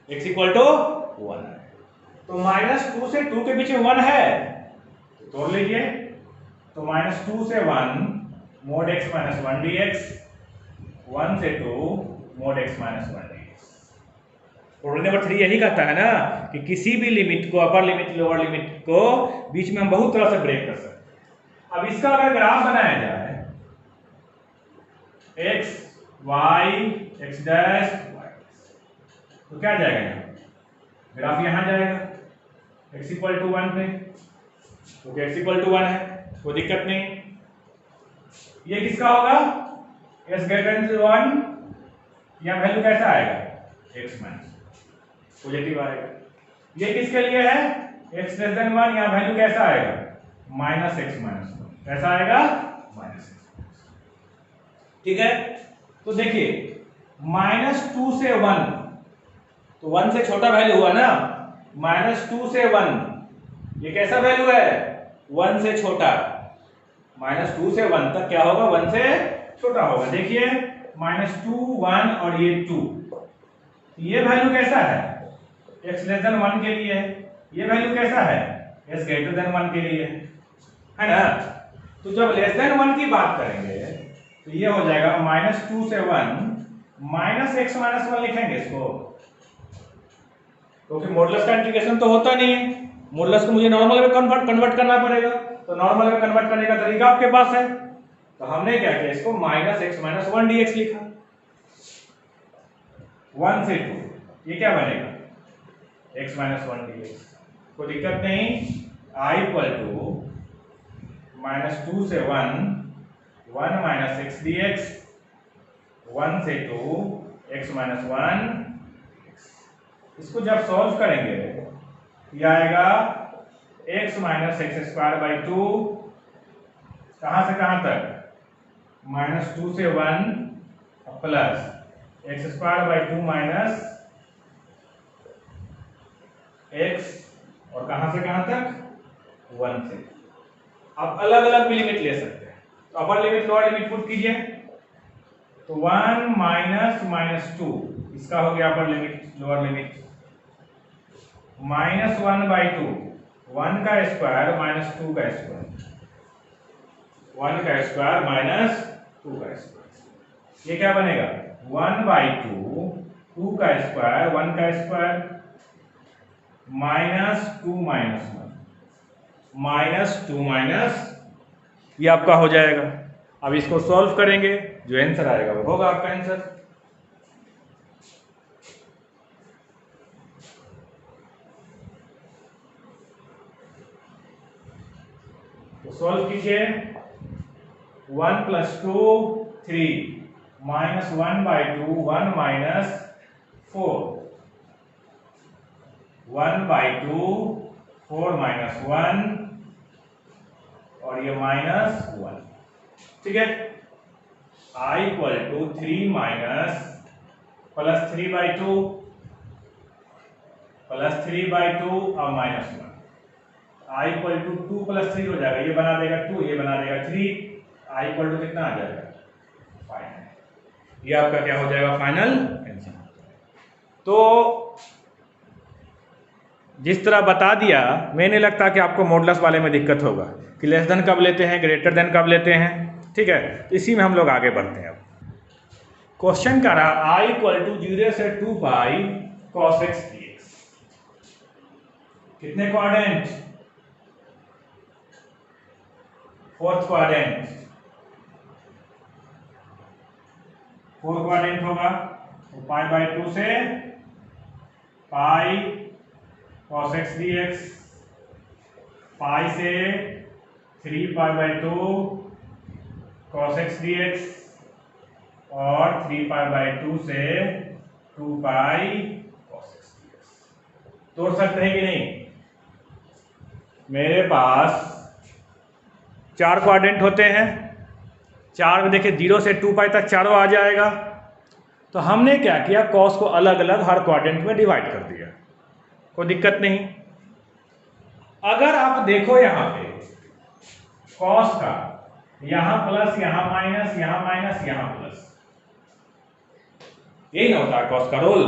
x इक्वल टू 1 है, तो -2 से 2 के बीच में 1 है तो तोड़ लीजिए, तो -2 से 1 mod x माइनस 1 dx, 1 से 2 mod x minus 1 dx। Problem number 3 यही कहता है ना कि किसी भी लिमिट को, अपर लिमिट लोअर लिमिट को बीच में हम बहुत तरह से ब्रेक कर सकते हैं। अब इसका अगर ग्राफ बनाया जाए x y x dash y, तो क्या जाएगा, यहाँ ग्राफ यहां जाएगा x इक्वल टू 1 पे, क्योंकि x इक्वल टू 1 है, कोई दिक्कत नहीं। ये किसका होगा, s ग्रेटर देन 1, या वैल्यू कैसा आएगा, x माइनस पॉजिटिव आएगा। ये किसके लिए है, x लेस देन 1, या वैल्यू कैसा आएगा, -x माइनस 1, कैसा आएगा, -x, ठीक है। तो देखिए -2 से 1, तो 1 से छोटा वैल्यू हुआ ना, -2 से 1 ये कैसा वैल्यू है, 1 से छोटा, -2 से 1 तक क्या होगा, 1 से छोटा होगा। देखिए -2 1 और ये 2, ये वैल्यू कैसा है, x लेस देन 1 के लिए, ये वैल्यू कैसा है, s ग्रेटर देन 1 के लिए, है ना। तो जब लेस देन 1 की बात करेंगे तो ये हो जाएगा -2 से 1 -x माइनस 1 लिखेंगे इसको, क्योंकि मॉडुलस का इंटीग्रेशन तो होता नहीं है, मॉडुलस को मुझे नॉर्मल में कन्वर्ट करना पड़ेगा, तो नॉर्मल में कन्वर्ट करने का तरीका आपके पास है, तो हमने क्या किया, इसको -x माइनस 1 dx लिखा, 1 से 2 ये क्या बनेगा, x माइनस 1 dx, कोई दिक्कत नहीं। I इक्वल टू -2 से 1 माइनस x dx, 1 से 2 x माइनस 1, इसको जब सॉल्व करेंगे ये आएगा x minus x square by 2, कहां से कहां तक, -2 से 1 plus x square by 2 minus x, और कहां से कहां तक, 1 से। आप अलग अलग भी लिमिट ले सकते हैं, तो upper limit lower limit put कीजिए, तो 1 माइनस 2 इसका हो गया अपर लिमिट, लोअर लिमिट -1/2 1 का स्क्वायर माइनस 2 का स्क्वायर, 1 का स्क्वायर माइनस 2 का स्क्वायर, ये क्या बनेगा 1/2, 2 का स्क्वायर 1 का square minus 2 minus 1 minus 2 minus, ये आपका हो जाएगा। अब इसको सॉल्व करेंगे, जो आंसर आएगा वो होगा आपका आंसर। तो सॉल्व कीजिए, 1 + 2 3 माइनस 1/2 1 माइनस 4, 1/2 4 माइनस 1 और ये माइनस 1, ठीक है। I = 3 माइनस प्लस 3/2 प्लस 3/2 और माइनस 1, I = 2 + 3 हो जाएगा, ये बना देगा 2, ये बना देगा 3, I = कितना आ जाएगा 5, ये आपका क्या हो जाएगा फाइनल आंसर। तो जिस तरह बता दिया, मैं नहीं लगता कि आपको मॉडुलस वाले में दिक्कत होगा कि लेस देन कब लेते हैं, ग्रेटर देन कब लेते हैं, ठीक है। तो इसी में हम लोग आगे बढ़ते हैं। अब क्वेश्चन का रहा I = 0 से 2π cos x dx, कितने क्वाड्रेंट, फोर्थ क्वाड्रेंट, 4 क्वाड्रेंट होगा, तो π/2 से π cos x dx, पाई से 3π/2 cos x dx और 3π/2 से 2π cos x dx। तोड़ सकते हैं कि नहीं? मेरे पास 4 क्वाड्रेंट होते हैं, 4 में देखिए 0 से 2π तक चारों आ जाएगा। तो हमने क्या किया, कॉस को अलग अलग हर क्वाड्रेंट में डिवाइड कर दिया, कोई दिक्कत नहीं। अगर आप देखो यहां पे कॉस का, यहां प्लस यहां माइनस यहां माइनस यहां प्लस, यही ना होता है कॉस का रोल,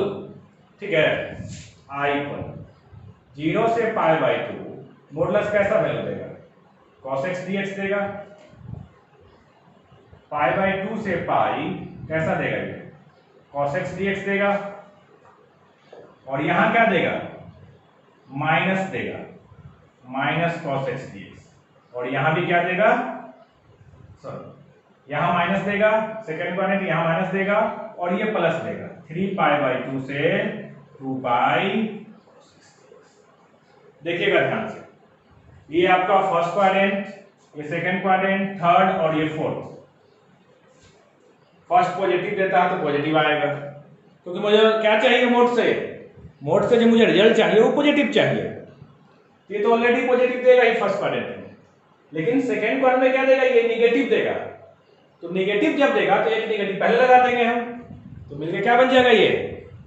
ठीक है। I = 0 से π/2 मॉडुलस कैसा वैल्यू देगा, cos x dx देगा, π/2 से π कैसा देगा, ये cos x dx देगा, और यहां क्या देगा माइनस देगा, माइनस cos x dx, और यहां भी क्या देगा, सॉरी यहां माइनस देगा, सेकंड क्वाड्रेंट यहां माइनस देगा, और ये प्लस देगा 3π/2 से 2π। देखिएगा ध्यान से, ये आपका फर्स्ट क्वाड्रेंट, ये सेकंड क्वाड्रेंट, थर्ड और ये फोर्थ। फर्स्ट पॉजिटिव देता है तो पॉजिटिव आएगा, क्योंकि मुझे क्या चाहिए मोड से जो मुझे रिजल्ट चाहिए वो पॉजिटिव चाहिए। ये तो ऑलरेडी पॉजिटिव देगा ही फर्स्ट क्वाड्रेंट में, लेकिन सेकंड क्वाड्रेंट में क्या देगा, ये नेगेटिव देगा। तो नेगेटिव जब देगा तो एक नेगेटिव पहले लगा देंगे हम, तो मिलके क्या बन जाएगा, ये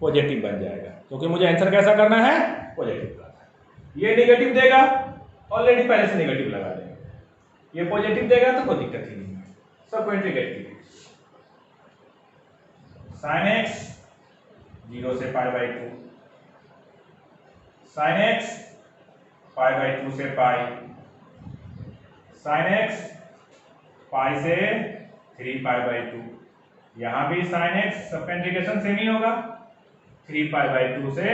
पॉजिटिव बन जाएगा, क्योंकि मुझे आंसर कैसा करना है, पॉजिटिव करना है। ये नेगेटिव देगा, ऑलरेडी पहले से नेगेटिव लगा देंगे। ये पॉजिटिव देगा तो कोई दिक्कत ही नहीं है, सब इंटीग्रेट। sin x 0 से π/2, sin x π/2 से π, sin x π से 3π/2, यहां भी sin x सबका इंटीग्रेशन सेम ही होगा, 3π/2 से,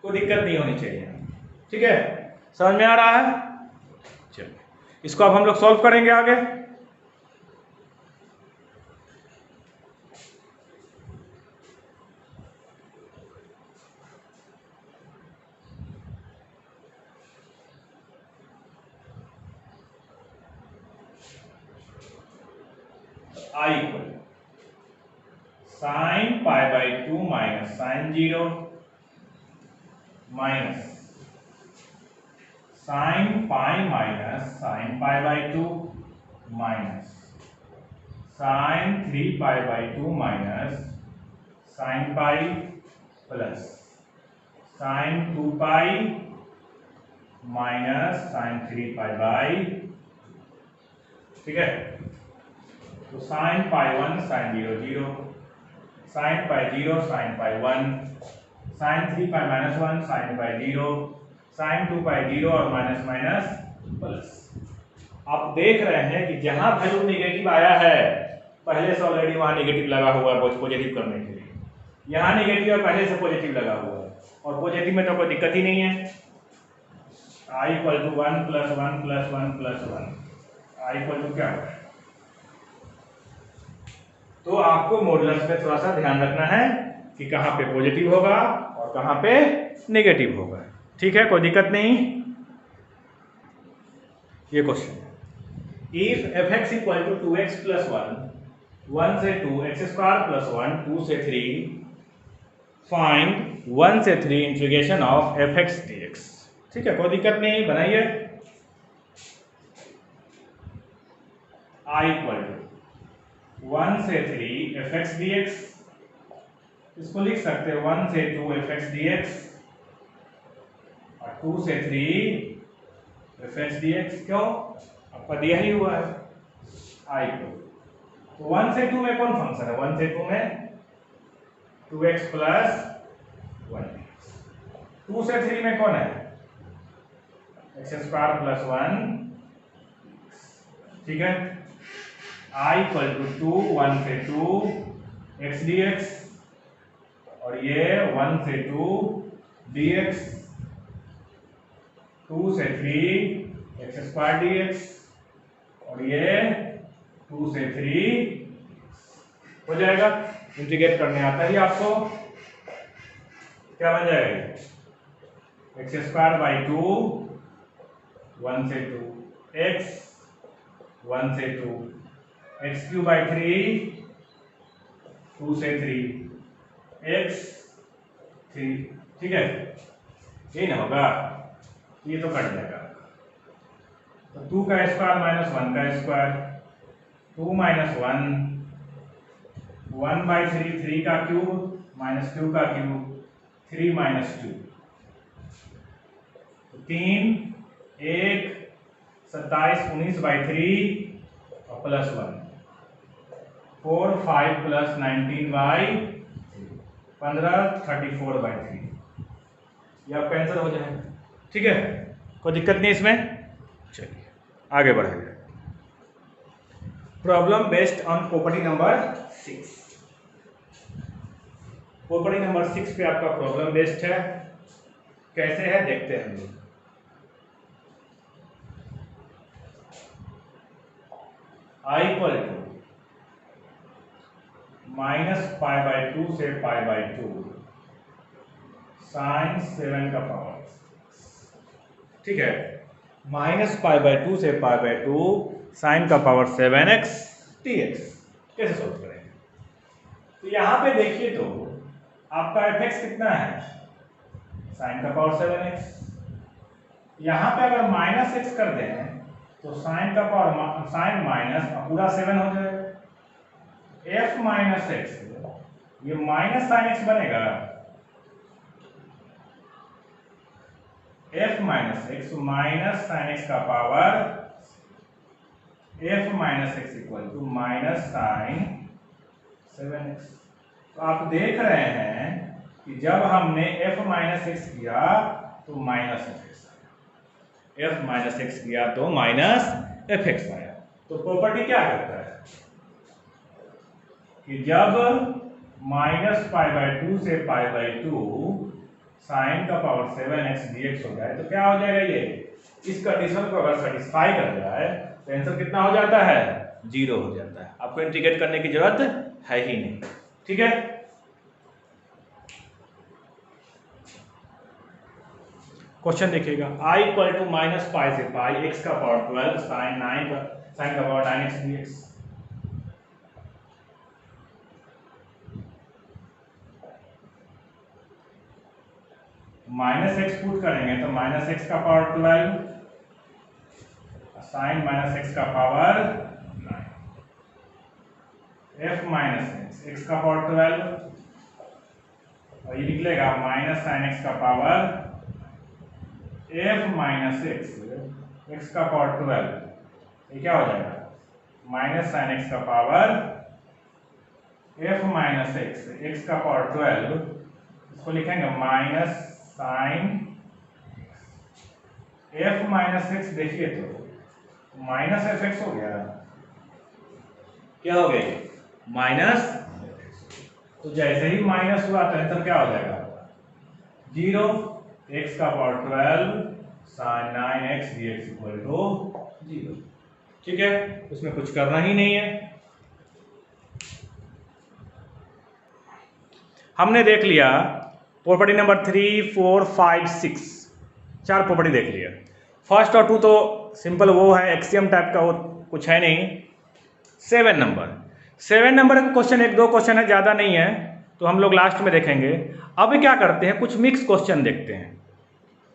कोई दिक्कत नहीं होनी चाहिए, ठीक है। समझ में आ रहा है? चलिए इसको अब हम लोग सॉल्व करेंगे आगे। I = sin π/2 minus sin 0 minus sin π minus sin π/2 minus sin 3π/2 minus sin π plus sin 2π minus sin 3π/, ठीक है। तो sin π1 sin 0 0, sin π0 sin π1, sin 3π - 1 sin π0, sign 2 पाई 0 और माइनस माइनस प्लस। आप देख रहे हैं कि जहां वैल्यू नेगेटिव आया है पहले से ऑलरेडी वहां नेगेटिव लगा हुआ है पॉजिटिव करने के लिए, यहाँ नेगेटिव है पहले से पॉजिटिव लगा हुआ है, और पॉजिटिव में तो कोई दिक्कत ही नहीं है। I equal to 1 plus 1 plus 1 plus 1, I equal to क्या होगा? तो आपको मॉडुलस पे थोड़ा सा ध्यान रखना है कि कहाँ पे पॉजिटिव होगा और कहाँ पे नेगेटिव होगा। ठीक है, कोई दिक्कत नहीं। ये question if fx equal to 2x plus 1, 1 से 2 x स्क्वायर प्लस 1, 2 से 3, फाइंड 1 से 3 इंटीग्रेशन ऑफ fx dx। ठीक है, कोई दिक्कत नहीं, बनाइए। I इक्वल टू 1 से 3 fx dx, इसको लिख सकते हैं 1 से 2 fx dx और 2 से 3 fx dx। क्यों? आपका दिया ही हुआ है I को। तो 1 से 2 में कौन फंक्शन है? 1 से 2 में 2x प्लस 1, 2 से 3 में कौन है? x square plus 1। ठीक है, I इक्वल टू 2, 1 से 2 x dx और ये 1 से 2 dx, 2 से 3 x स्क्वायर dx और ये 2 से 3 हो जाएगा। इंटीग्रेट करने आता है आपको, क्या बन जाएगा? x स्क्वायर बाई 2, 1 से 2 x, 1 से 2 x क्यूब बाई 3, 2 से 3 x 3। ठीक है, यही ना होगा, ये तो कट जाएगा। तो 2 का स्क्वायर माइनस 1 का स्क्वायर, 2 माइनस 1, 1 बाई 3, 3 का क्यूब माइनस 2 का क्यूब, 3 माइनस 2, 3, 1, 27, 19 बाई 3 और प्लस 1, 4, 5 प्लस 19 बाई 15, 34 बाई 3। ये आपका आंसर हो जाएगा। ठीक है, कोई दिक्कत नहीं इसमें। चलिए आगे बढ़ेंगे। Problem based on property number 6। Property number 6 पे आपका प्रॉब्लम बेस्ड है। कैसे है देखते हैं हम लोग। I equal to minus pi by 2 से पाई बाई 2 साइन 7 का पावर। ठीक है, माइनस पाई बाई 2 से पाई बाई 2 साइन का पावर 7x dx। कैसे सोल्व करेंगे? तो यहां पे देखिए तो आपका fx कितना है? साइन का पावर 7x। यहां पे अगर माइनस x कर दें तो साइन का पावर साइन माइनस पूरा 7 हो जाएगा। f माइनस एक्स, ये माइनस साइन एक्स बनेगा। f minus x minus sine x का power f minus x equal to minus sine 7x। तो आप देख रहे हैं कि जब हमने f माइनस एक्स किया तो माइनस एफ आया, f माइनस एक्स किया तो माइनस एफ एक्स आया। तो प्रॉपर्टी क्या करता है कि जब माइनस पाई बाई 2 से पाई बाई 2 साइन का पावर 7x dx हो जाए तो क्या हो जाएगा? ये इस कंडीशन को अगर सेटिस्फाई कर जाए तो आंसर कितना हो जाता है? 0 हो जाता है। आपको इंटीग्रेट करने की जरूरत है ही नहीं। ठीक है, क्वेश्चन देखिएगा। I equal to minus pi से पाई x का पावर 12 साइन का power 9x dx। Minus x put करेंगे तो माइनस एक्स का पावर 12 साइन माइनस एक्स का power 9, f minus x, x का पावर 12 और ये निकलेगा माइनस साइन एक्स का power f minus x, x का पावर 12। ये क्या हो जाएगा? माइनस साइन एक्स का power f minus x, x का पावर 12, इसको लिखेंगे minus sine. F minus x देखिए तो माइनस एफ एक्स हो गया, क्या हो गया माइनस। तो जैसे ही माइनस हुआ तो आंसर क्या हो जाएगा 0, एक्स का power 12 sin 9x dx equal to 0। ठीक है, उसमें कुछ करना ही नहीं है। हमने देख लिया प्रॉपर्टी नंबर 3, 4, 5, 6, 4 प्रॉपर्टी देख लिया। फर्स्ट और 2 तो सिंपल वो है एक्सियम टाइप का, वो कुछ है नहीं। 7 नंबर का क्वेश्चन, 1-2 क्वेश्चन है, ज़्यादा नहीं है, तो हम लोग लास्ट में देखेंगे। अभी क्या करते हैं, कुछ मिक्स क्वेश्चन देखते हैं,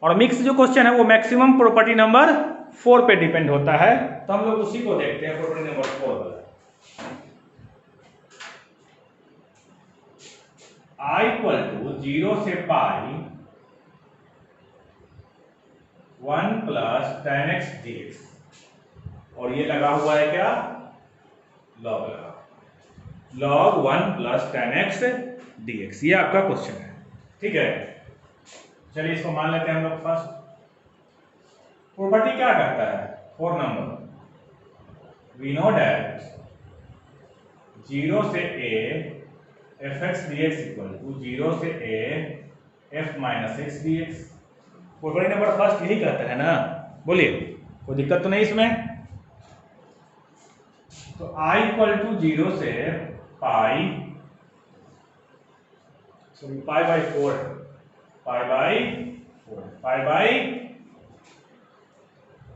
और मिक्स जो क्वेश्चन है वो मैक्सिमम प्रॉपर्टी नंबर 4 पे डिपेंड होता है, तो हम लोग उसी को देखते हैं, प्रॉपर्टी नंबर 4 वाला। I इक्वल टू 0 से pi 1 plus tan x dx, और ये लगा हुआ है क्या log, log 1 plus tan x dx, ये आपका क्वेश्चन है। ठीक है, चलिए इसको मान लेते हैं हम लोग। फर्स्ट प्रॉपर्टी क्या कहता है 4 नंबर, वी नो डैट 0 से a f x D x equal to 0 से a f minus x D x. Property number first यही कहता है ना, बोलिए कोई दिक्कत तो नहीं इसमें। तो i इक्वल टू 0 से pi, sorry pi by 4, pi by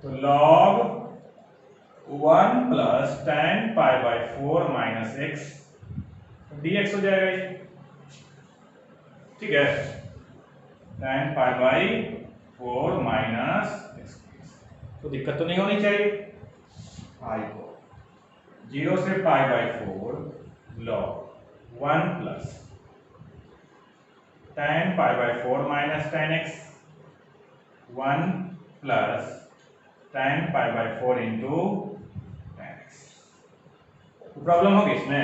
तो log 1 plus tan pi by 4 minus x dx हो जाएगा ये। ठीक है, tan pi by 4 minus x, तो दिक्कत तो नहीं होनी चाहिए। i को 0 से pi by 4 log 1 plus tan pi by 4 minus tan x, 1 plus tan pi by 4 into tan x। Problem होगी इसमें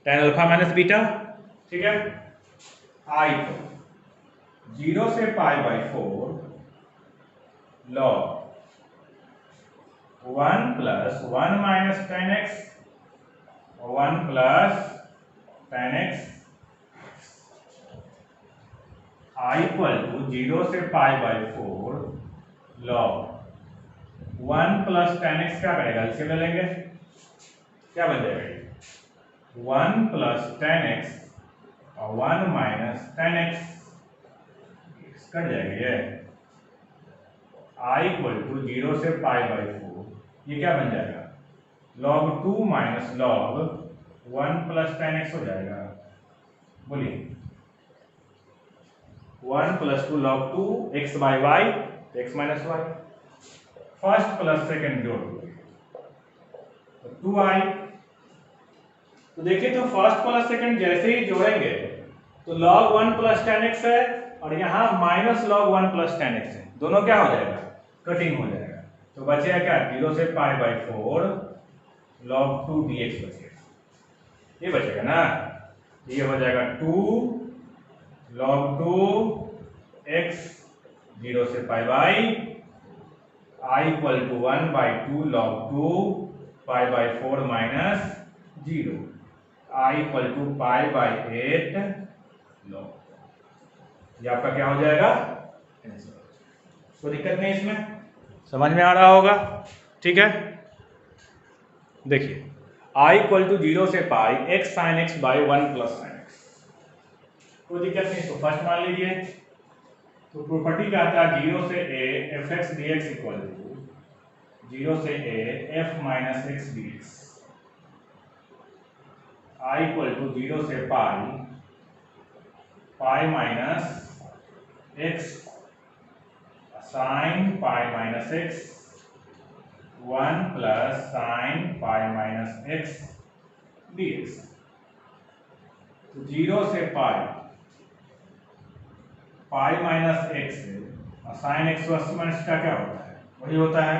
tan अल्फा माइनस बीटा। ठीक है, i को 0 से pi by 4 log 1 plus 1 minus tan x, 1 plus tan x, i equal to 0 से pi by 4 log 1 plus tan x, क्या करेगा इसे ले लेंगे, क्या बन जाएगा 1 प्लस tan x और 1 माइनस tan x कट जाएगा ये। i इक्वल टू 0 से पाई बाई 4, ये क्या बन जाएगा log 2 minus log 1 plus tan x हो जाएगा। बोलिए 1 plus 2 log 2 x by y, x minus y, first plus second जोड़ तो 2i। तो देखिए तो फर्स्ट प्लस सेकंड जैसे ही जोड़ेंगे तो log 1 प्लस tan x है, और यहाँ minus log 1 plus tan x है, दोनों क्या हो जाएगा कटिंग हो जाएगा। तो बचेगा क्या 0 से पाई बाई 4 log 2 dx बचेगा, ये बचेगा ना, ये हो जाएगा 2 log 2 x 0 से pi by i equal to 1 by 2 log 2 pi by 4 minus 0, i equal to pi by 8 log, ये आपका क्या हो जाएगा आंसर। कोई दिक्कत नहीं इसमें, समझ में आ रहा होगा। ठीक है, देखिए i इक्वल टू 0 से pi x sign x by 1 plus sine x, कोई दिक्कत नहीं, इसको फर्स्ट मान लीजिए। तो प्रॉपर्टी क्या आता है 0 से a f x D x equal to 0 से a f minus x D x, i equal to 0 से pi minus x sine pi minus x 1 plus sine pi minus x dx। तो 0 से pi minus x sine x minus का क्या होता है वही होता है,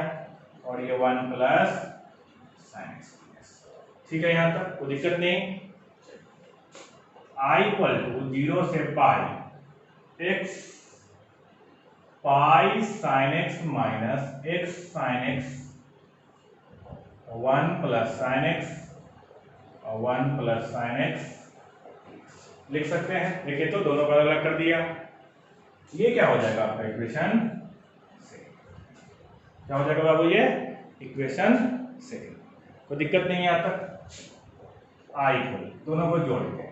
और ये 1 प्लस साइन एक्स। ठीक है, यहां तक कोई दिक्कत नहीं। i इक्वल टू 0 से pi x pi sine x minus x sine x 1 plus sine x और 1 प्लस साइन एक्स लिख सकते हैं। देखिए तो दोनों को अलग अलग कर दिया। ये क्या हो जाएगा आपका इक्वेशन सेकंड। क्या हो जाएगा बाबू ये इक्वेशन सेकंड। कोई दिक्कत नहीं है यहाँ तक। आई इक्वल दोनों को जोड़ के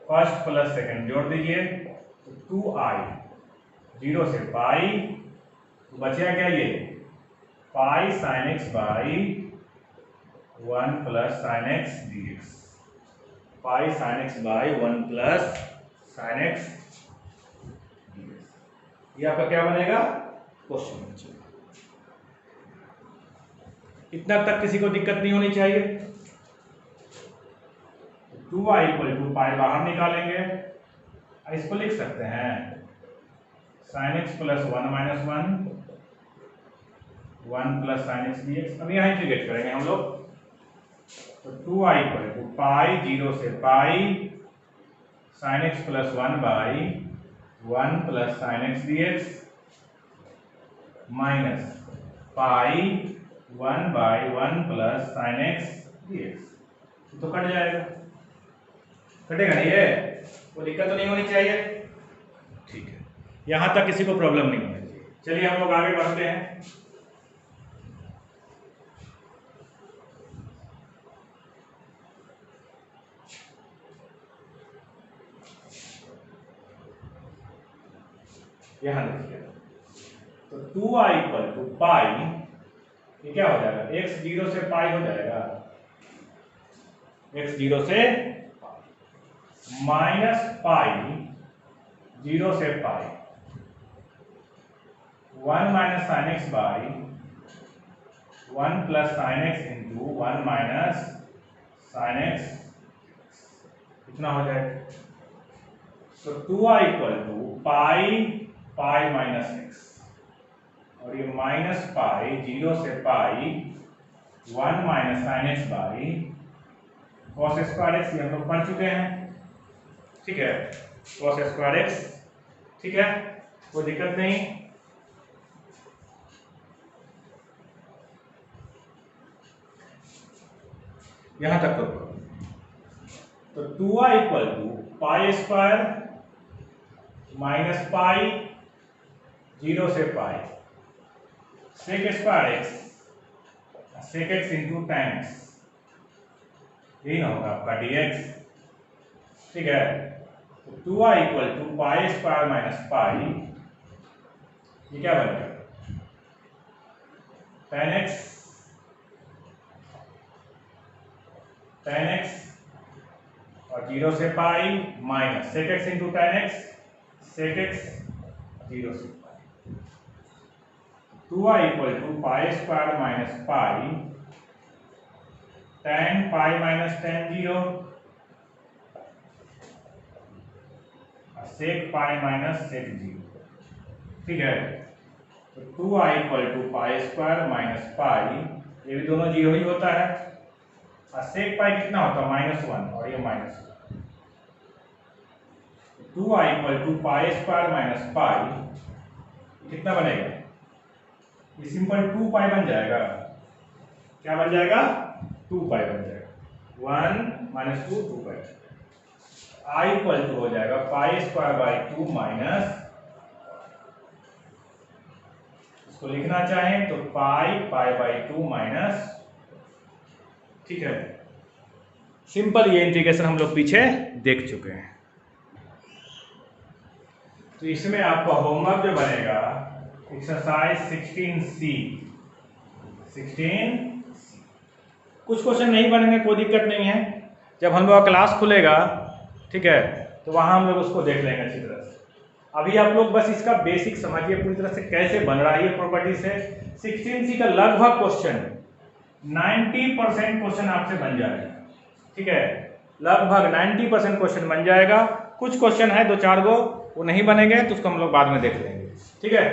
फर्स्ट प्लस सेकंड जोड़ दीजिए तो 2i 0 से पाई तो बचेगा क्या ये पाई sine x by 1 plus sine x dx। Pi sine x by 1 plus sine x dx। ये आपका क्या बनेगा क्वेश्चन आंसर। इतना तक किसी को दिक्कत नहीं होनी चाहिए। 2i इक्वल टू पाई बाहर निकालेंगे, इसको लिख सकते हैं sign x plus 1 minus 1 plus sine x dx। अब यहाँ इंटीग्रेट करेंगे हम लोग तो 2i इक्वल टू पाई 0 से पाई sine x plus 1 by 1 plus sine x dx minus pi 1 by 1 plus sine x dx। तो कट जाएगा, कटेगा नहीं ये, वो दिक्कत तो नहीं होनी चाहिए। ठीक है, यहां तक किसी को प्रॉब्लम नहीं होनी चाहिए। चलिए हम लोग आगे बढ़ते हैं। यहां देखिए तो 2i इक्वल टू पाई, ये क्या हो जाएगा x 0 से पाई हो जाएगा, x 0 से माइनस पाई 0 से pi 1 minus sine x by 1 plus sine x into 1 minus sine x, कितना हो जाएगा तो 2i equal to pi pi minus x और ये माइनस पाई 0 से pi 1 minus sine x by cos square x, हम लोग पढ़ चुके हैं। ठीक है, कॉस स्क्वायर एक्स। ठीक है, कोई दिक्कत नहीं। यहां तक तो 2i equal to pi square minus pi 0 से pi sec square x sec x into tan x, यही ना होगा आपका dx। ठीक है, तो 2i equal to pi square minus pi, ये क्या बनेगा tan x और 0 से pi minus sec x into tan x sec x 0 से pi. 2i equal to pi square minus pi tan pi minus tan 0 sec pi minus sec 0। ठीक है, तो 2i equal to pi square minus pi, ये भी दोनों 0 ही होता है और सेक पाई कितना होता है -1 और ये -1। 2i equal to pi square minus pi कितना बनेगा, ये सिंपल 2 पाई बन जाएगा। क्या बन जाएगा 2 पाई बन जाएगा, 1 minus 2 2 pi. i equal to हो जाएगा पाई स्क्वायर बाई 2 माइनस, इसको लिखना चाहें तो पाई पाई बाई 2 माइनस। ठीक है, सिंपल ये इंटीग्रेशन हम लोग पीछे देख चुके हैं। तो इसमें आपका होमवर्क जो बनेगा एक्सरसाइज 16C। कुछ क्वेश्चन नहीं बनेंगे, कोई दिक्कत नहीं है। जब हम लोग का क्लास खुलेगा, ठीक है, तो वहां हम लोग उसको देख लेंगे अच्छी तरह से। अभी आप लोग बस इसका बेसिक समझिए पूरी तरह से कैसे बन रहा है ये प्रॉपर्टी से। 16C का लगभग क्वेश्चन 90% क्वेश्चन आपसे बन जाएगा। ठीक है, लगभग 90% क्वेश्चन बन जाएगा। कुछ क्वेश्चन है 2-4 गो वो नहीं बनेंगे तो उसको हम लोग बाद में देख लेंगे। ठीक है।